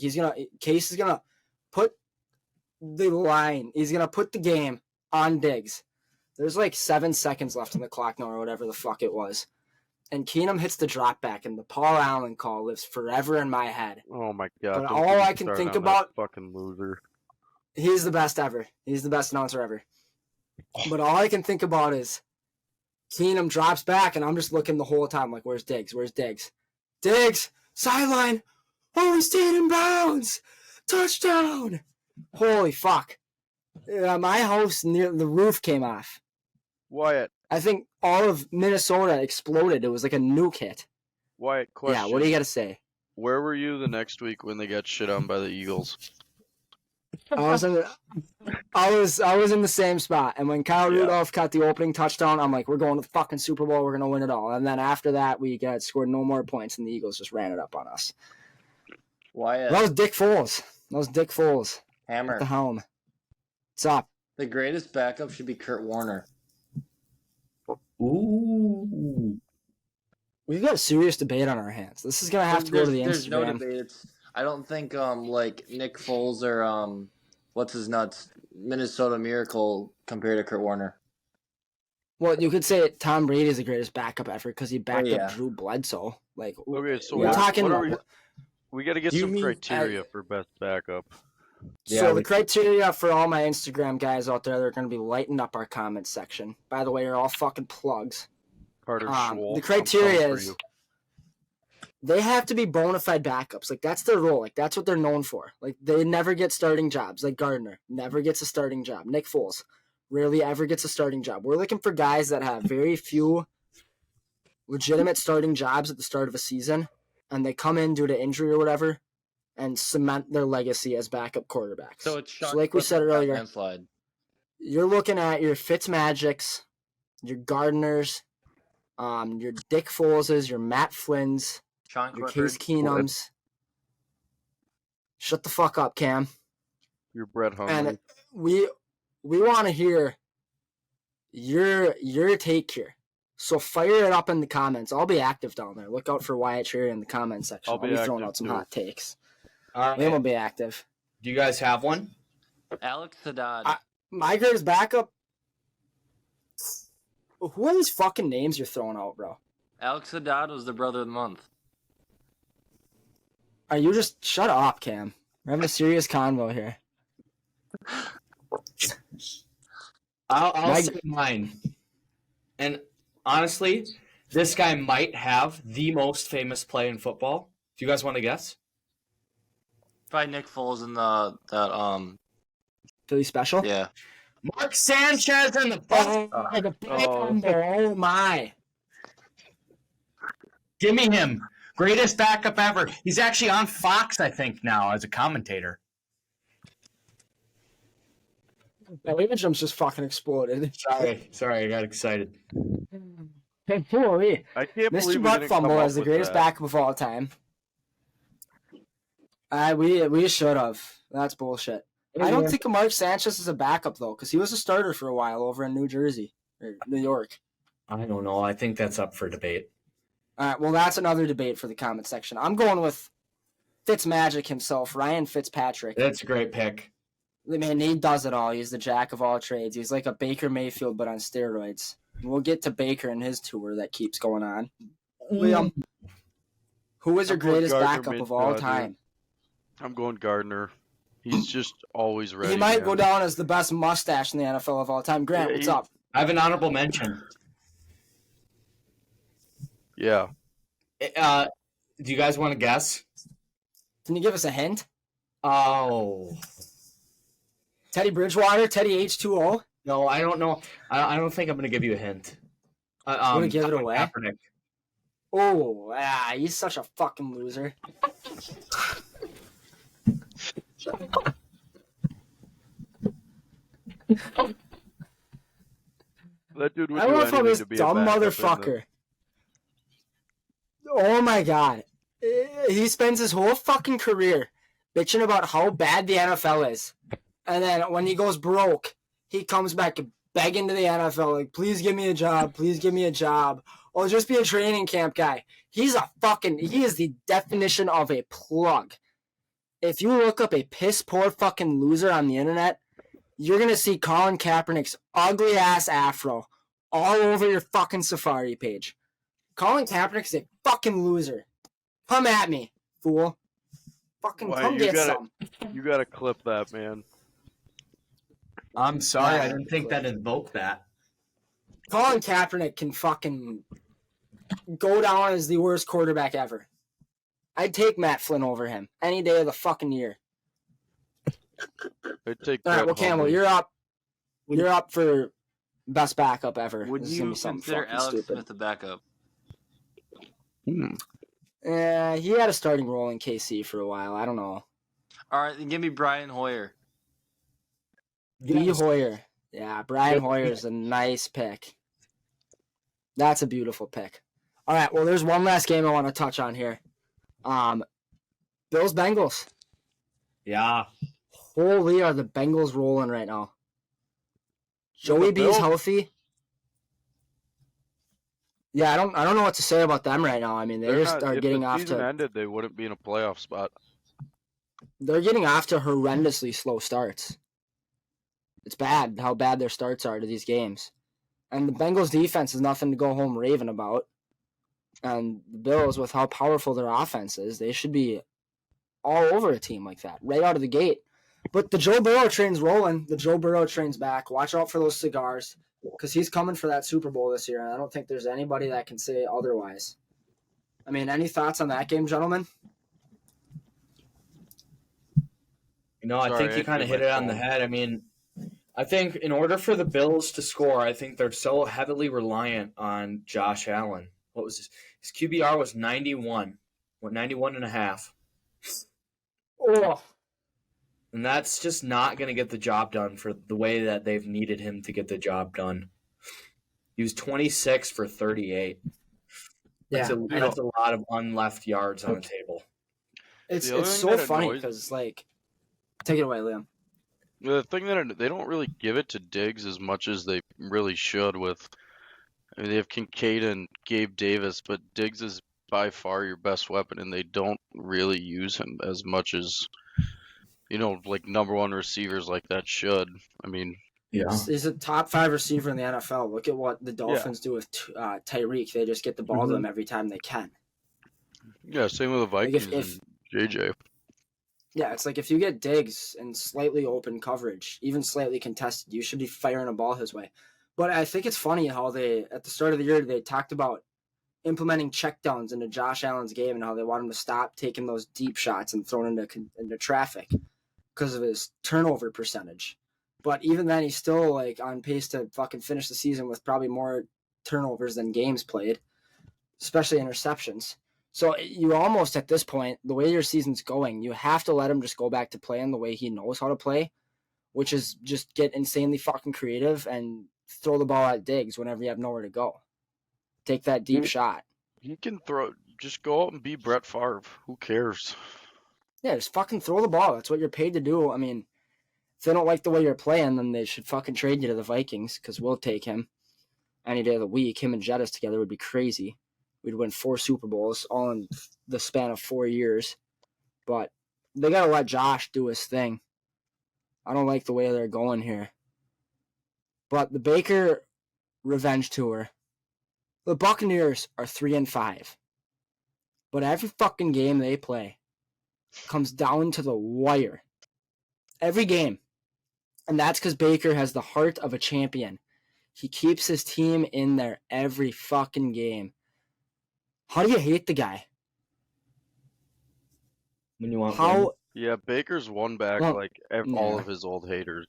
Case is gonna put the line. He's gonna put the game on Diggs. There's like 7 seconds left on the clock now, or whatever the fuck it was. And Keenum hits the drop back, and the Paul Allen call lives forever in my head. Oh my God! But don't all get me I can started think on that about- fucking loser. He's the best ever. He's the best announcer ever. But all I can think about is Keenum drops back, and I'm just looking the whole time like, where's Diggs? Where's Diggs? Diggs! Sideline! Oh, he's staying in bounds! Touchdown! Holy fuck. My house near the roof came off. Wyatt, I think all of Minnesota exploded. It was like a nuke hit. question. Yeah, what do you got to say? Where were you the next week when they got shit on by the Eagles? I was in the same spot, and when Kyle Yeah. Rudolph caught the opening touchdown, I'm like, we're going to the fucking Super Bowl, we're gonna win it all. And then after that, we got scored no more points, and the Eagles just ran it up on us. Wyatt, That was Dick Foles. At Hammer. the helm. What's up? The greatest backup should be Kurt Warner. Ooh. We've got a serious debate on our hands. This is gonna have to go to the There's no Instagram. debate. I don't think like Nick Foles or what's his nuts Minnesota Miracle compared to Kurt Warner. Well, you could say Tom Brady is the greatest backup ever because he backed yeah. up Drew Bledsoe. Like, Okay, so we're what- talking. what are we got to get You some mean- criteria for best backup. So Yeah, the criteria for all my Instagram guys out there, they're going to be lighting up our comment section. By the way, you're all fucking plugs. Carter The Schwolf, I'm criteria coming for is you. they have to be bona fide backups. Like, that's their role. Like, that's what they're known for. Like, they never get starting jobs. Like, Gardner never gets a starting job. Nick Foles rarely ever gets a starting job. We're looking for guys that have very few legitimate starting jobs at the start of a season, and they come in due to injury or whatever and cement their legacy as backup quarterbacks. So it's Sean like we said Clifford earlier, landslide. you're looking at your Fitzmagics, your Gardners, your Dick Foleses, your Matt Flynn's, Sean your Clifford. Case Keenums. Shut the fuck up, Cam. You're Brett Hundley. And we want to hear your take here. So fire it up in the comments. I'll be active down there. Look out for Wyatt Cherry in the comment section. I'll I'll be be throwing active out some too. hot takes. All We will right. be active. Do you guys have one? Alex Haddad. My greatest backup. Who are these fucking names you're throwing out, bro? Alex Haddad was the brother of the month. Are you just shut up, Cam? We're having a serious convo here. I'll My- say mine. And honestly, this guy might have the most famous play in football. Do you guys want to guess? Probably Nick Foles in that Philly special? yeah. Mark Sanchez and the The oh my. Give me him. Greatest backup ever. He's actually on Fox, I think, now as a commentator. My Jumps just fucking exploded. Sorry, I got excited. Hey, holy. I can't believe Mr. we Butt didn't come Fumble up is the with greatest that. backup of all time. We should have. That's bullshit. I don't think Mark Sanchez is a backup, though, because he was a starter for a while over in New Jersey, or New York. I don't know. I think that's up for debate. All right, well, that's another debate for the comment section. I'm going with Fitzmagic himself, Ryan Fitzpatrick. That's a great pick. Man, he does it all. He's the jack of all trades. He's like a Baker Mayfield, but on steroids. We'll get to Baker and his tour that keeps going on. Liam, who is your I'm going greatest Gardner backup of all Minshew, time? I'm going Gardner. He's just always ready. He might man. go down as the best mustache in the NFL of all time. Grant, Yeah, what's up? I have an honorable mention. Yeah. Do you guys want to guess? Can you give us a hint? Oh. Teddy Bridgewater, Teddy H2O. No, I don't know. I don't think I'm going to give you a hint. Wanna give it away? Kaepernick. Oh, he's such a fucking loser. That dude would I do love how anything this to be dumb a backup in motherfucker. Oh my god. He spends his whole fucking career bitching about how bad the NFL is. And then when he goes broke, he comes back begging to the NFL, like, please give me a job, please give me a job. Or just be a training camp guy. He is the definition of a plug. If you look up a piss poor fucking loser on the internet, you're going to see Colin Kaepernick's ugly ass afro all over your fucking Safari page. Colin Kaepernick's a fucking loser. Come at me, fool. Fucking Why, come you get gotta- some. You gotta clip that, man. I'm sorry. I didn't think that invoked that. Colin Kaepernick can fucking go down as the worst quarterback ever. I'd take Matt Flynn over him any day of the fucking year. I'd take All right, Brett well, Campbell, Hundley. you're up. You're up for best backup ever. Would This is gonna you be something consider fucking Alex stupid. Smith a backup? He had a starting role in KC for a while. I don't know. All right, then give me Brian Hoyer. B. Hoyer. Yeah, Brian Hoyer is a nice pick. That's a beautiful pick. All right, well, there's one last game I want to touch on here. Bills Bengals. Yeah. Holy, are the Bengals rolling right now? Joey the B's Bills- healthy. Yeah, I don't know what to say about them right now. I mean, they They're just not- are if getting the off season to ended, they wouldn't be in a playoff spot. they're getting off to horrendously slow starts. It's bad how bad their starts are to these games. And the Bengals defense is nothing to go home raving about. And the Bills, with how powerful their offense is, they should be all over a team like that, right out of the gate. But the Joe Burrow train's rolling. The Joe Burrow train's back. Watch out for those cigars, because he's coming for that Super Bowl this year, and I don't think there's anybody that can say otherwise. I mean, any thoughts on that game, gentlemen? You know, I Sorry, think I you kind of hit hit my it on the phone. head. I mean, I think in order for the Bills to score, I think they're so heavily reliant on Josh Allen. What was his QBR was 91. 91 and a half. Oh, And that's just not going to get the job done for the way that they've needed him to get the job done. He was 26 for 38. yeah. That's a lot of unleft yards on the table. It's The other thing so that funny annoys- because, like, take it away, Liam. The thing that they don't really give it to Diggs as much as they really should. I mean, they have Kincaid and Gabe Davis, but Diggs is by far your best weapon, and they don't really use him as much as, like number one receivers like that should. I mean, Yeah. He's a top 5 receiver in the NFL. Look at what the Dolphins do with Tyreek. They just get the ball to him every time they can. yeah, same with the Like Vikings if and JJ. yeah, it's like if you get Diggs in slightly open coverage, even slightly contested, you should be firing a ball his way. But I think it's funny how they, at the start of the year, they talked about implementing checkdowns into Josh Allen's game and how they want him to stop taking those deep shots and throwing into traffic because of his turnover percentage. But even then, he's still like on pace to fucking finish the season with probably more turnovers than games played, especially interceptions. So you almost, at this point, the way your season's going, you have to let him just go back to playing the way he knows how to play, which is just get insanely fucking creative and throw the ball at Diggs whenever you have nowhere to go. Take that deep shot. He can throw. Just go out and be Brett Favre. Who cares? Yeah, just fucking throw the ball. That's what you're paid to do. I mean, if they don't like the way you're playing, then they should fucking trade you to the Vikings, because we'll take him any day of the week. Him and Jettis together would be crazy. We'd win 4 Super Bowls all in the span of 4 years. But they got to let Josh do his thing. I don't like the way they're going here. But the Baker revenge tour, the Buccaneers are 3-5. But every fucking game they play comes down to the wire. Every game. And that's because Baker has the heart of a champion. He keeps his team in there every fucking game. How do you hate the guy? When you want How? Yeah, Baker's won back Well, all of his old haters.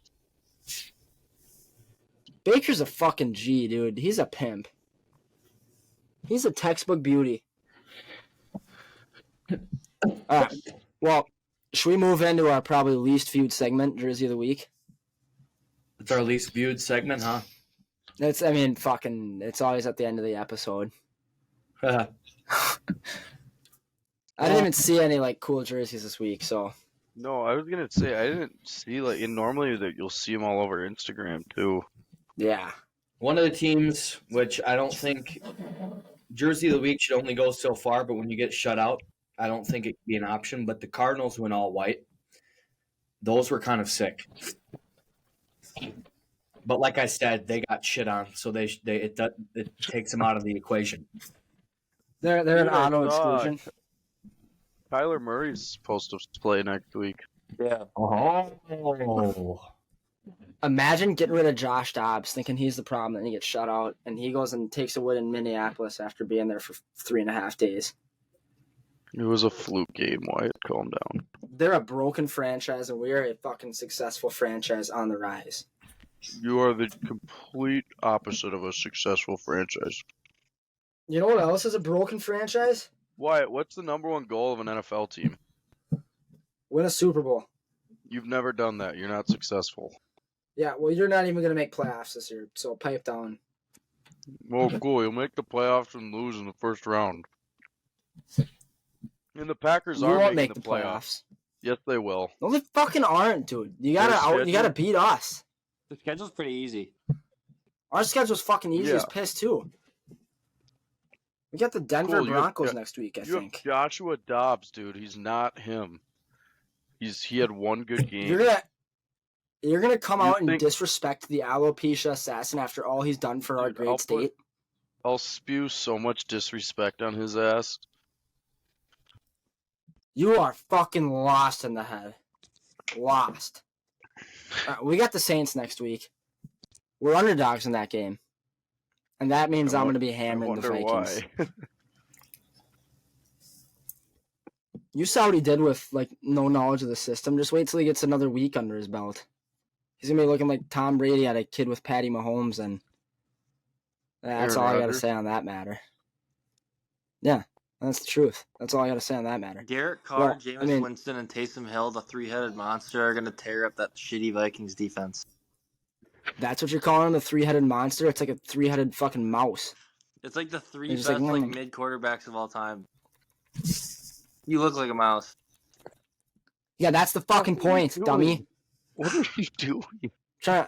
Baker's a fucking G, dude. He's a pimp. He's a textbook beauty. All right. Well, should we move into our probably least viewed segment, Jersey of the Week? It's our least viewed segment, huh? It's always at the end of the episode. I didn't even see any like cool jerseys this week, so. No, I was gonna say I didn't see normally that you'll see them all over Instagram too. Yeah. One of the teams, which I don't think Jersey of the Week should only go so far, but when you get shut out, I don't think it could be an option. But the Cardinals went all white. Those were kind of sick. But like I said, they got shit on, so it takes them out of the equation. They're an auto exclusion. Kyler Murray's supposed to play next week. Yeah. Oh. Imagine getting rid of Josh Dobbs, thinking he's the problem, and he gets shut out, and he goes and takes a win in Minneapolis after being there for 3.5 days. It was a fluke game, Wyatt. Calm down. They're a broken franchise, and we are a fucking successful franchise on the rise. You are the complete opposite of a successful franchise. You know what else is a broken franchise? Wyatt, what's the number one goal of an NFL team? Win a Super Bowl. You've never done that. You're not successful. Yeah, well, you're not even going to make playoffs this year, so pipe down. Well, cool. You'll make the playoffs and lose in the first round. And the Packers You are won't making make the playoffs. Yes, they will. No, they fucking aren't, dude. You gotta beat us. The schedule's pretty easy. Our schedule's fucking easy as piss, too. We got the Denver Cool, Broncos next week, I You think. have Joshua Dobbs, dude. He's not him. He had one good game. You're gonna come You out and think- disrespect the alopecia assassin after all he's done for our Dude, great state. I'll spew so much disrespect on his ass. You are fucking lost in the head. Lost. We got the Saints next week. We're underdogs in that game. And that means I'm going to be hammering the Vikings. Why. You saw what he did with no knowledge of the system. Just wait till he gets another week under his belt. He's going to be looking like Tom Brady had a kid with Patty Mahomes, and that's all I got to say on that matter. Yeah, that's the truth. That's all I got to say on that matter. Derek Carr, Well, Jameis Winston, and Taysom Hill, the three-headed monster, are going to tear up that shitty Vikings defense. That's what you're calling him, the three-headed monster? It's like a three-headed fucking mouse. It's like the three It's best like, mid quarterbacks of all time. You look like a mouse. Yeah, that's the fucking point, dummy. What are you doing? I'm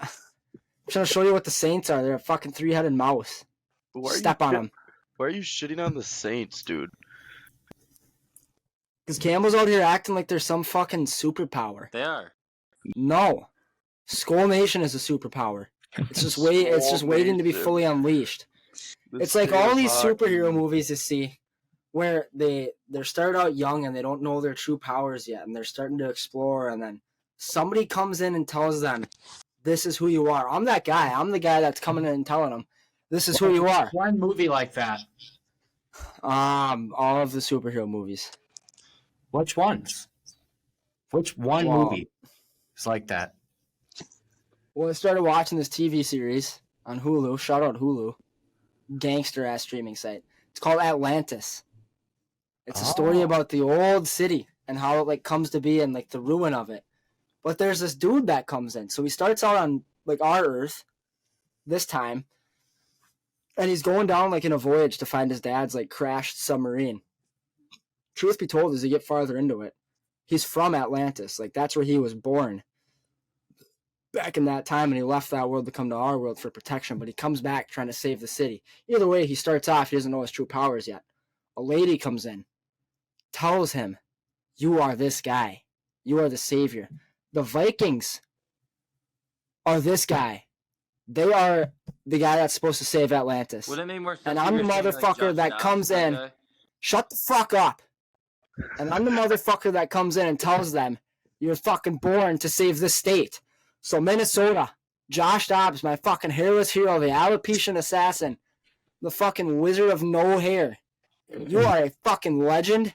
trying to show you what the Saints are. They're a fucking three-headed mouse. Step on them. Why are you shitting on the Saints, dude? Because Campbell's out here acting like they're some fucking superpower. They are. No. Skull Nation is a superpower. It's just waiting to be fully unleashed. It's like all these superhero movies you see where they start out young and they don't know their true powers yet, and they're starting to explore, and then somebody comes in and tells them, this is who you are. I'm that guy. I'm the guy that's coming in and telling them, this is who you are. One movie like that. All of the superhero movies. Which ones? Which one movie is like that? Well, I started watching this TV series on Hulu. Shout out Hulu. Gangster ass streaming site. It's called Atlantis. It's a story about the old city and how it comes to be and the ruin of it. But there's this dude that comes in. So he starts out on like our Earth this time, and he's going down like in a voyage to find his dad's like crashed submarine. Truth be told, as you get farther into it, he's from Atlantis. Like that's where he was born back in that time, and he left that world to come to our world for protection. But he comes back trying to save the city. Either way, he starts off, he doesn't know his true powers yet. A lady comes in, tells him, "You are this guy. You are the savior." The Vikings are this guy. They are the guy that's supposed to save Atlantis. Would it make more sense? And if I'm you the were saying, like, motherfucker Josh that Dobbs comes that in. guy? Shut the fuck up. And I'm the motherfucker that comes in and tells them, "You're fucking born to save the state." So Minnesota, Josh Dobbs, my fucking hairless hero, the alopecia assassin, the fucking wizard of no hair. You are a fucking legend,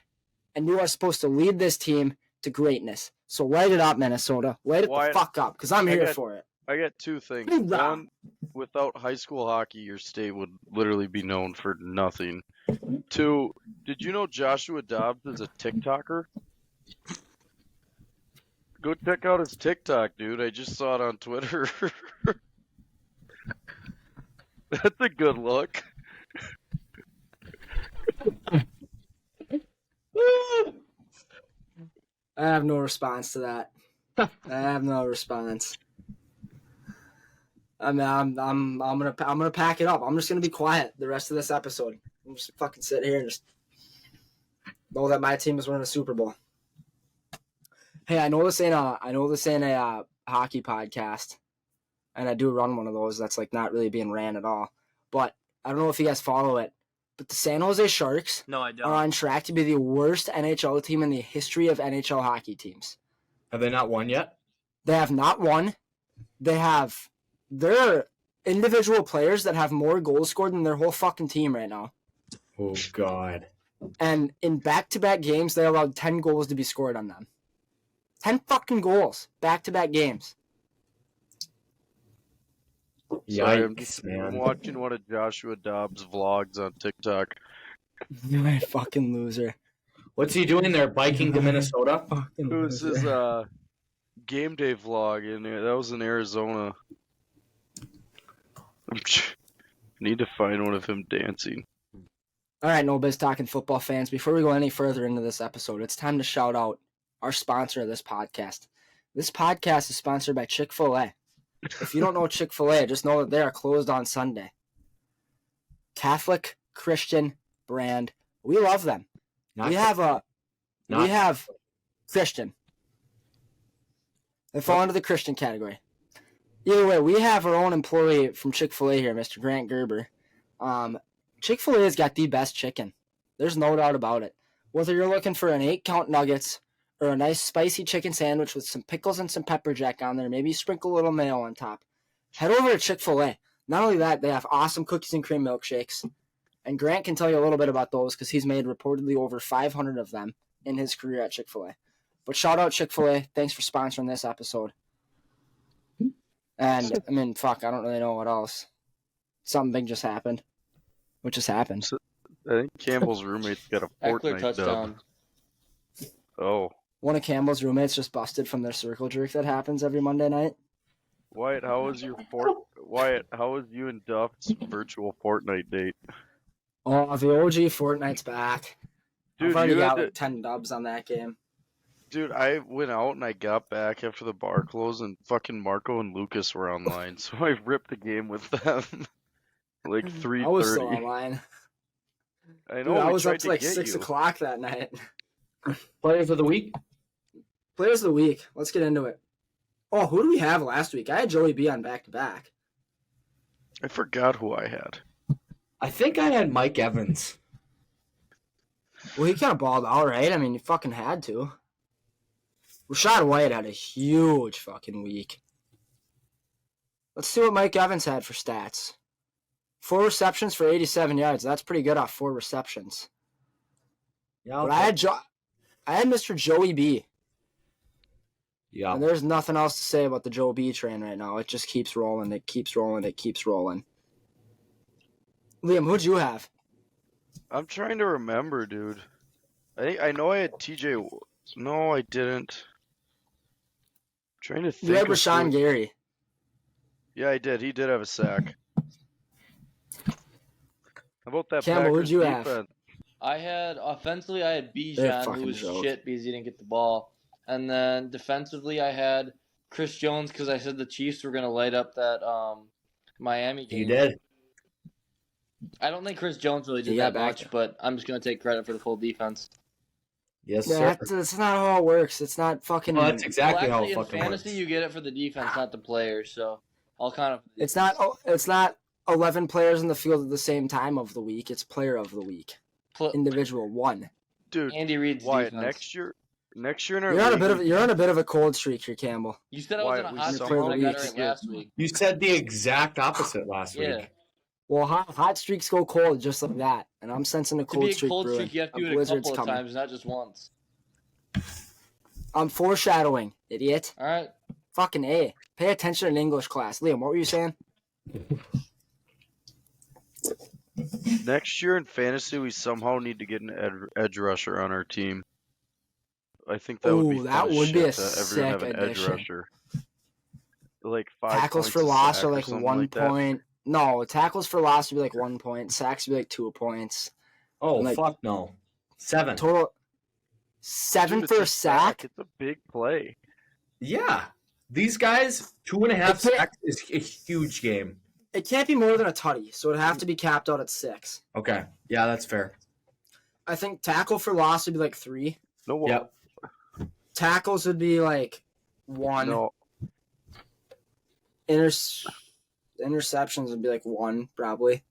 and you are supposed to lead this team to greatness. So light it up, Minnesota. Light it Wyatt, the fuck up, because I'm here for it. I got two things. Hoorah. One, without high school hockey, your state would literally be known for nothing. Two, did you know Joshua Dobbs is a TikToker? Go check out his TikTok, dude. I just saw it on Twitter. That's a good look. I have no response to that. I have no response. I'm gonna pack it up. I'm just gonna be quiet the rest of this episode. I'm just fucking sit here and just know that my team is winning a Super Bowl. Hey, I know this ain't a hockey podcast, and I do run one of those that's like not really being ran at all. But I don't know if you guys follow it, but the San Jose Sharks No, I don't. are on track to be the worst NHL team in the history of NHL hockey teams. Have they not won yet? They have not won. There are individual players that have more goals scored than their whole fucking team right now. Oh, God. And in back-to-back games, they allowed 10 goals to be scored on them. 10 fucking goals, back-to-back games. Sorry, I'm Yikes, watching one of Joshua Dobbs' vlogs on TikTok. You're a fucking loser. What's he doing there, biking to Minnesota? Fucking It was his loser. game day vlog, and that was in Arizona. Need to find one of him dancing. All right, No Biz Talking football fans, before we go any further into this episode, it's time to shout out our sponsor of this podcast. This podcast is sponsored by Chick-fil-A. If you don't know Chick-fil-A, just know that they are closed on Sunday. Catholic, Christian brand. We love them. We have Christian. They fall into the Christian category. Either way, we have our own employee from Chick-fil-A here, Mr. Grant Gerber. Chick-fil-A has got the best chicken. There's no doubt about it. Whether you're looking for an 8-count nuggets or a nice spicy chicken sandwich with some pickles and some pepper jack on there, maybe sprinkle a little mayo on top, head over to Chick-fil-A. Not only that, they have awesome cookies and cream milkshakes. And Grant can tell you a little bit about those because he's made reportedly over 500 of them in his career at Chick-fil-A. But shout out Chick-fil-A. Thanks for sponsoring this episode. And, I mean, fuck, I don't really know what else. Something big just happened. What just happened? I think Campbell's roommate's got a Eckler Fortnite touchdown. dub. Oh. One of Campbell's roommates just busted from their circle jerk that happens every Monday night. Wyatt, how was you and Duff's virtual Fortnite date? Oh, the OG Fortnite's back. Dude, I've already you had got to- like 10 dubs on that game. Dude, I went out and I got back after the bar closed and fucking Marco and Lucas were online, so I ripped the game with them. Like 3:30. I was still online. I know. Dude, I we was tried up to to like get 6 you. o'clock that night. Players of the week? Players of the week. Let's get into it. Oh, who do we have last week? I had Joey B on back-to-back. I forgot who I had. I think I had Mike Evans. Well, he kind of balled out, right? I mean, you fucking had to. Rashad White had a huge fucking week. Let's see what Mike Evans had for stats. 4 receptions for 87 yards. That's pretty good off 4 receptions. Yeah, But I had Mr. Joey B. yeah. And there's nothing else to say about the Joe B train right now. It just keeps rolling. It keeps rolling. It keeps rolling. Liam, who'd you have? I'm trying to remember, dude. I know I had TJ. No, I didn't. Trying to think. You had of Rashawn who- Gary. Yeah, he did. He did have a sack. How about that Campbell, who'd Packers you have? defense? Offensively, I had They're Bijan, fucking who was joke. shit because he didn't get the ball. And then defensively, I had Chris Jones because I said the Chiefs were going to light up that Miami game. You did. I don't think Chris Jones really did He got that back. much, but I'm just going to take credit for the full defense. Yes, Yeah, sir. that's not how it works. It's not fucking. Well, that's exactly well, how actually, it in fucking fantasy, works. you get it for the defense, not the players. So I'll kind of. It's not. It's not 11 players in the field at the same time of the week. It's player of the week. Individual one. Dude, Andy Reid's Wyatt, defense. next year in our You're on a league, bit of. You're on a bit of a cold streak here, Campbell. You said I was Wyatt, in a we hot somehow streak. I need got it to right get- last week. You said the exact opposite last Yeah. week. Well, hot streaks go cold just like that, and I'm sensing a To cold be a streak cold brewing. streak, you have to do A it a blizzard's couple of coming. times, not just once. I'm foreshadowing, idiot. All right. Fucking A. Pay attention in English class. Liam, what were you saying? next year in fantasy, we somehow need to get an edge rusher on our team. I think that would be Ooh, fun that as would be shit a to everyone have sick an edge addition. rusher. Like 5 Tackles points for a loss sack are or like something 1 like that. point. No, tackles for loss would be like 1 point. Sacks would be like 2 points. Oh, Like- fuck no. 7. Total 7 Dude, for a it's sack. It's a big play. Yeah. These guys, 2.5 I can't- sacks is a huge game. It can't be more than a tutty, so it'd have to be capped out at 6. Okay. Yeah, that's fair. I think tackle for loss would be like 3. No, Yep. Tackles would be like 1. no. Interceptions would be like 1, probably.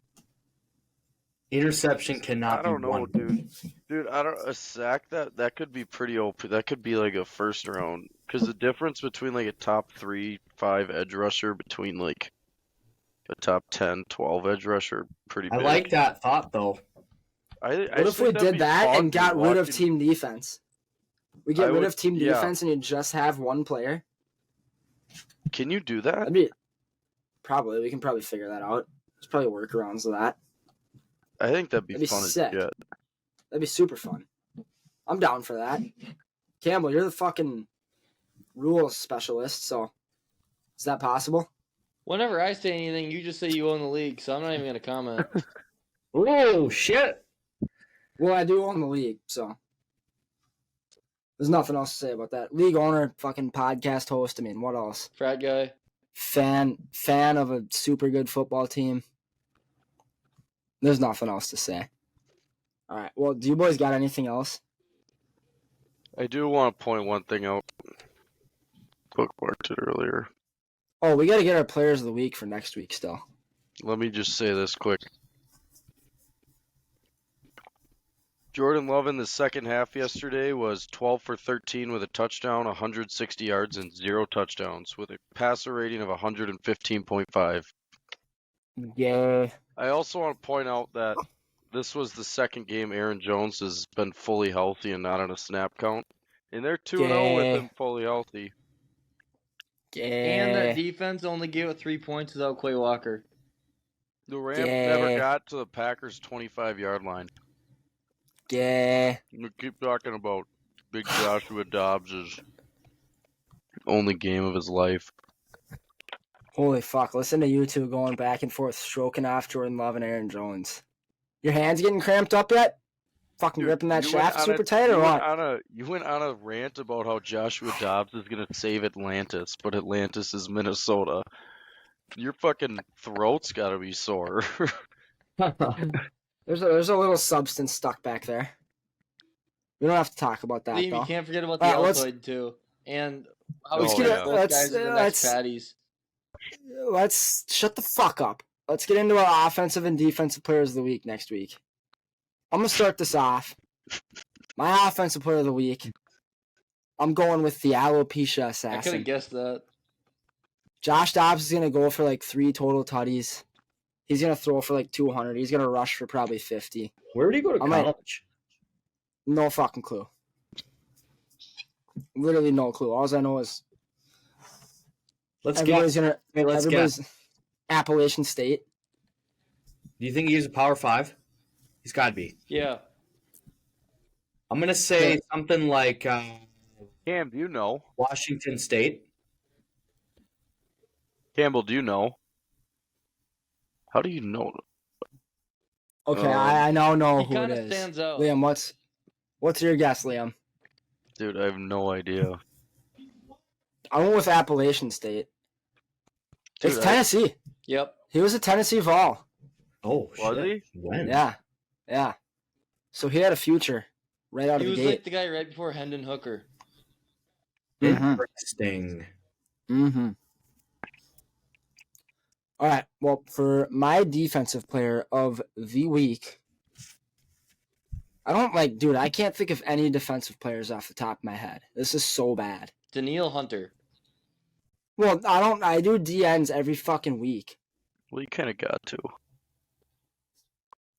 Interception cannot I don't be know, 1. dude. Dude, a sack that could be pretty open. That could be like a first round. Because the difference between like a top 3-5 edge rusher between like a top 10-12 edge rusher, pretty I big. like that thought, though. I What just if we think that'd did be that fun, and got dude, rid of watching- team defense? We get I rid would- of team yeah. defense and you just have one player? Can you do that? That'd be probably. We can probably figure that out. There's probably workarounds to that. I think that'd be That'd be fun sick. as shit. That'd be super fun. I'm down for that. Campbell, you're the fucking rules specialist, so is that possible? Whenever I say anything, you just say you own the league, so I'm not even going to comment. Oh, shit. Well, I do own the league, so there's nothing else to say about that. League owner, fucking podcast host. I mean, what else? Frat guy. Fan of a super good football team. There's nothing else to say. All right. Well, do you boys got anything else? I do want to point one thing out. Bookmarked it earlier. Oh, we got to get our players of the week for next week still. Let me just say this quick. Jordan Love in the second half yesterday was 12 for 13 with a touchdown, 160 yards, and 0 touchdowns with a passer rating of 115.5. Yeah. I also want to point out that this was the second game Aaron Jones has been fully healthy and not on a snap count. And they're 2-0 Yeah. with him fully healthy. And that Yeah. defense only gave it 3 points without Quay Walker. The Rams Yeah. never got to the Packers' 25-yard line. Yeah. We keep talking about big Joshua Dobbs' only game of his life. Holy fuck. Listen to you two going back and forth, stroking off Jordan Love and Aaron Jones. Your hands getting cramped up yet? Fucking Dude, gripping that you went shaft on super a- tight or you went what? You went on a rant about how Joshua Dobbs is going to save Atlantis, but Atlantis is Minnesota. Your fucking throat's got to be sore. There's a little substance stuck back there. We don't have to talk about that Liam, though. you can't forget about the Alright, let's- Altoid, too. And Let's Oh, get yeah. it. both guys are the next patties. Let's shut the fuck up. Let's get into our offensive and defensive players of the week next week. I'm gonna start this off. My offensive player of the week. I'm going with the alopecia I could assassin. have guessed that. Josh Dobbs is gonna go for like 3 total tutties. He's gonna throw for like 200. He's gonna rush for probably 50. Where did he go to I might- college? No fucking clue. Literally no clue. All I know is Let's everybody's guess. gonna. Hey, let's everybody's Appalachian State. Do you think he's a Power 5? He's got to be. Yeah. I'm going to say something like Cam, do you know? Washington State. Campbell, do you know? How do you know? Okay, I now know He who it kind of is. stands out. Liam, what's your guess, Liam? Dude, I have no idea. I went with Appalachian State. Dude, It's Tennessee. Yep. He was a Tennessee Vol. Oh, Was shit. he? When? Yeah. So he had a future right out He of was the gate. like the guy right before Hendon Hooker. Interesting. Mm-hmm. All right. Well, for my defensive player of the week, dude, I can't think of any defensive players off the top of my head. This is so bad. Daniil Hunter. Well, I do DNs every fucking week. Well, you kind of got to.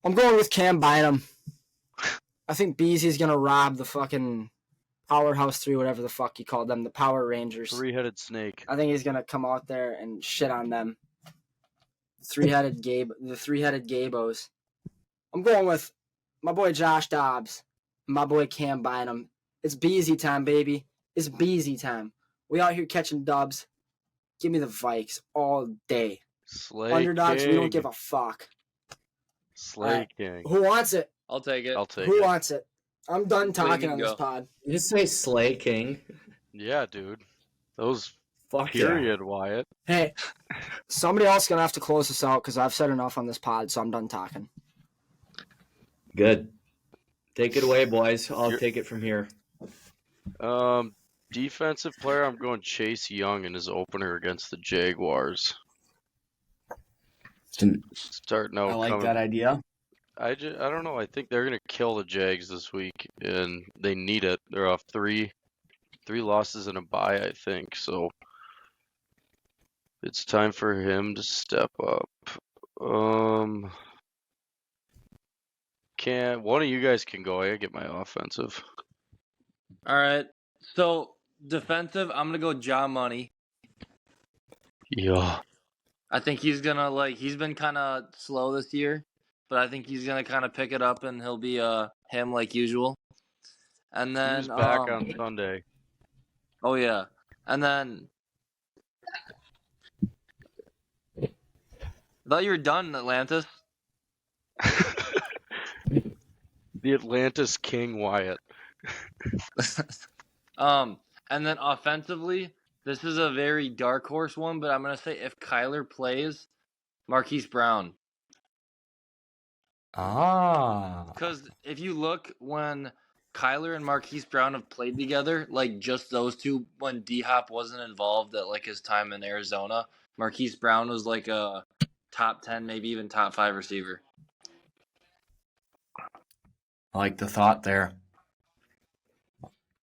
I'm going with Cam Bynum. I think Beasley's going to rob the fucking Powerhouse 3, whatever the fuck he called them, the Power Rangers. Three-headed snake. I think he's going to come out there and shit on them. The three-headed Gabos. I'm going with my boy Josh Dobbs, my boy Cam Bynum. It's Beasley time, baby. It's Beasley time. We out here catching dubs. Give me the Vikes all day. Slay Underdogs, King. we don't give a fuck. Slay Alright. King. Who wants it? I'll take it. I'll take Who it. wants it? I'm done talking can on this go. pod. You just say Slay King. Yeah, dude. Those Fuck yeah. period, Wyatt. Hey, somebody else gonna have to close this out because I've said enough on this pod, so I'm done talking. Good. Take it away, boys. I'll You're- take it from here. Defensive player, I'm going Chase Young in his opener against the Jaguars. Starting out I like coming. that idea. I don't know. I think they're gonna kill the Jags this week, and they need it. They're off three losses and a bye, I think. So it's time for him to step up. Can one of you guys can go? I gotta get my offensive. All right. So defensive, I'm gonna go John Money. Yeah. I think he's gonna he's been kind of slow this year, but I think he's gonna kind of pick it up and he'll be him like usual. And then He's back on Sunday. Oh yeah, and then I thought you were done, Atlantis. The Atlantis King Wyatt. And then offensively, this is a very dark horse one, but I'm gonna say if Kyler plays, Marquise Brown. Because if you look when Kyler and Marquise Brown have played together, like just those two, when D-Hop wasn't involved at like his time in Arizona, Marquise Brown was like a top 10, maybe even top 5 receiver. I like the thought there.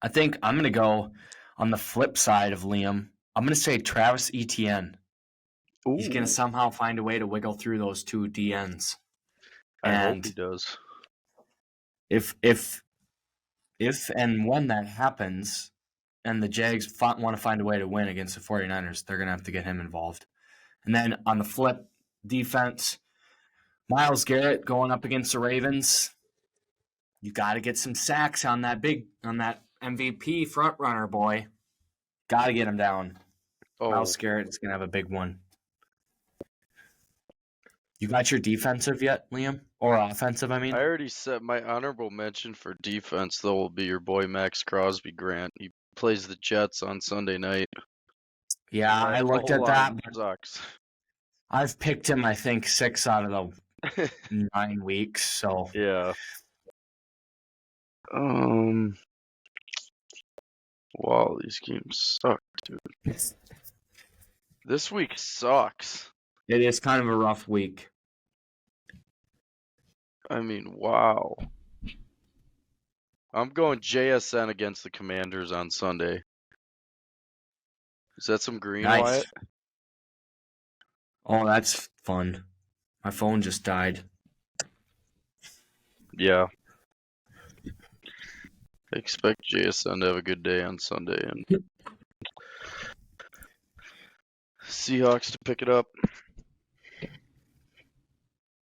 I think I'm going to go on the flip side of Liam. I'm going to say Travis Etienne. He's going to somehow find a way to wiggle through those two DNs. I hope And he does. if and when that happens and the Jags want to find a way to win against the 49ers, they're going to have to get him involved. And then on the flip defense, Myles Garrett going up against the Ravens. You got to get some sacks on that MVP front runner, boy. Got to get him down. Oh, Myles Garrett's going to have a big one. You got your defensive yet, Liam? Or offensive, I mean? I already said my honorable mention for defense, though, will be your boy Max Crosby Grant. He plays the Jets on Sunday night. Yeah, I looked at that. But Sucks. I've picked him, I think, 6 out of the 9 weeks. So Yeah. Wow, these games suck, dude. This week sucks. it is kind of a rough week. I mean, wow. I'm going JSN against the Commanders on Sunday. Is that some green, Nice. Wyatt? Oh, that's fun. My phone just died. Yeah. I expect JSN to have a good day on Sunday and Seahawks to pick it up.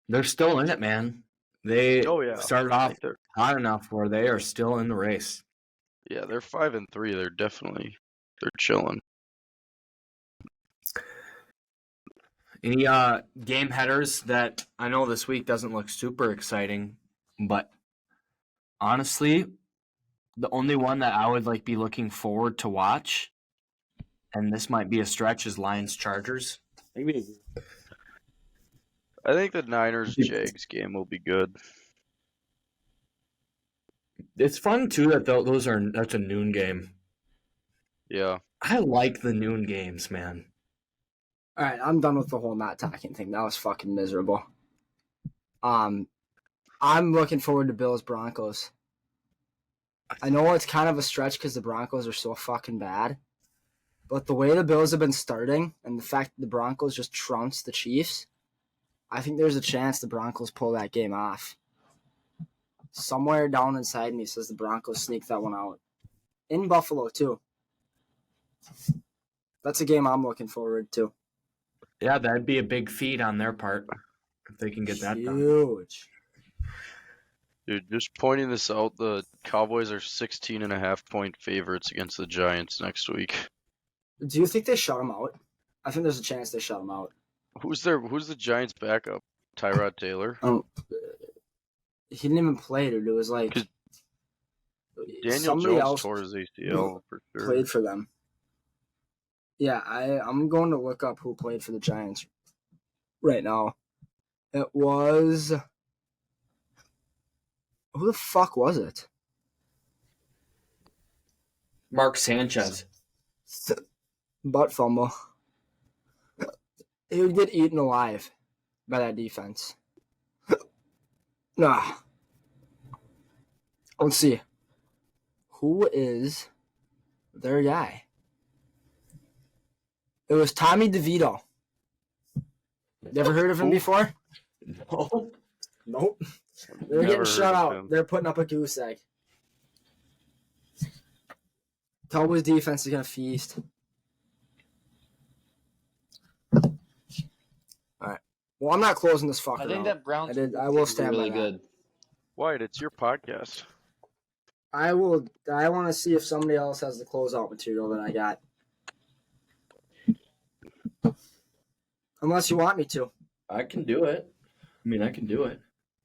They're still in it, man. They Oh, yeah. started I off think they're, hot enough where they are still in the race. yeah, they're 5-3. They're chilling. Any game headers that I know this week doesn't look super exciting, but honestly, the only one that I would like be looking forward to watch, and this might be a stretch, is Lions Chargers. I think the Niners Jags game will be good. It's fun too that that's a noon game. Yeah. I like the noon games, man. All right, I'm done with the whole not talking thing. That was fucking miserable. I'm looking forward to Bills Broncos. I know it's kind of a stretch because the Broncos are so fucking bad, but the way the Bills have been starting and the fact that the Broncos just trounced the Chiefs, I think there's a chance the Broncos pull that game off. Somewhere down inside me says the Broncos sneak that one out. In Buffalo, too. That's a game I'm looking forward to. Yeah, that'd be a big feat on their part if they can get that done. Huge. Dude, just pointing this out, the Cowboys are 16.5-point favorites against the Giants next week. Do you think they shut them out? I think there's a chance they shut them out. Who's the Giants' backup? Tyrod Taylor? He didn't even play, dude. It was like Daniel somebody Jones else tore his ACL for sure. played for them. Yeah, I'm going to look up who played for the Giants right now. It was... Who the fuck was it? Mark Sanchez. Butt fumble. He would get eaten alive by that defense. Nah. Let's see. Who is their guy? It was Tommy DeVito. You ever heard of him before? No. Nope. They're Never getting heard shut of out. him. They're putting up a goose egg. Cowboys defense is going to feast. All right. Well, I'm not closing this fucker I think out. that Browns I will stand really by that. good. Wyatt, it's your podcast. I will. I want to see if somebody else has the closeout material that I got. Unless you want me to. I can do it. I can do it.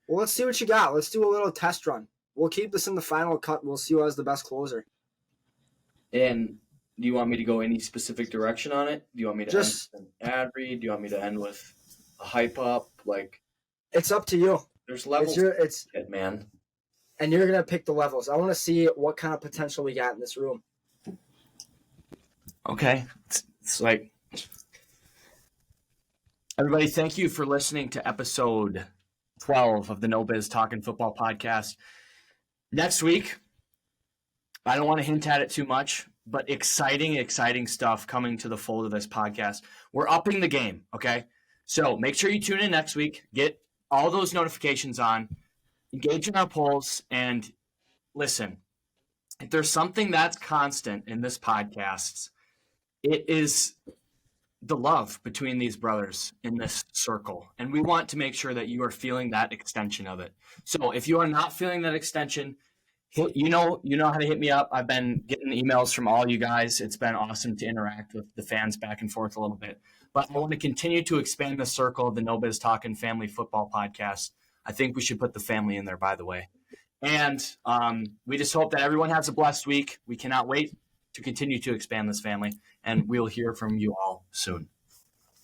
Well, let's see what you got. Let's do a little test run. We'll keep this in the final cut. We'll see who has the best closer. And do you want me to go any specific direction on it? Do you want me to Just- end with an ad read? Do you want me to end with a hype up? Like, It's up to you. there's levels It's to it, man. and you're gonna pick the levels. I want to see what kind of potential we got in this room. Okay. It's like... Everybody, thank you for listening to episode 12 of the No Biz Talking Football podcast. Next week, I don't want to hint at it too much, but exciting stuff coming to the fold of this podcast. We're upping the game, okay? So make sure you tune in next week. Get all those notifications on. Engage in our polls. And listen, if there's something that's constant in this podcast, it is the love between these brothers in this circle. And we want to make sure that you are feeling that extension of it. So if you are not feeling that extension, you know how to hit me up. I've been getting emails from all you guys. It's been awesome to interact with the fans back and forth a little bit. But I want to continue to expand the circle of the No Biz Talking Family Football Podcast. I think we should put the family in there, by the way. And we just hope that everyone has a blessed week. We cannot wait to continue to expand this family, and we'll hear from you all soon.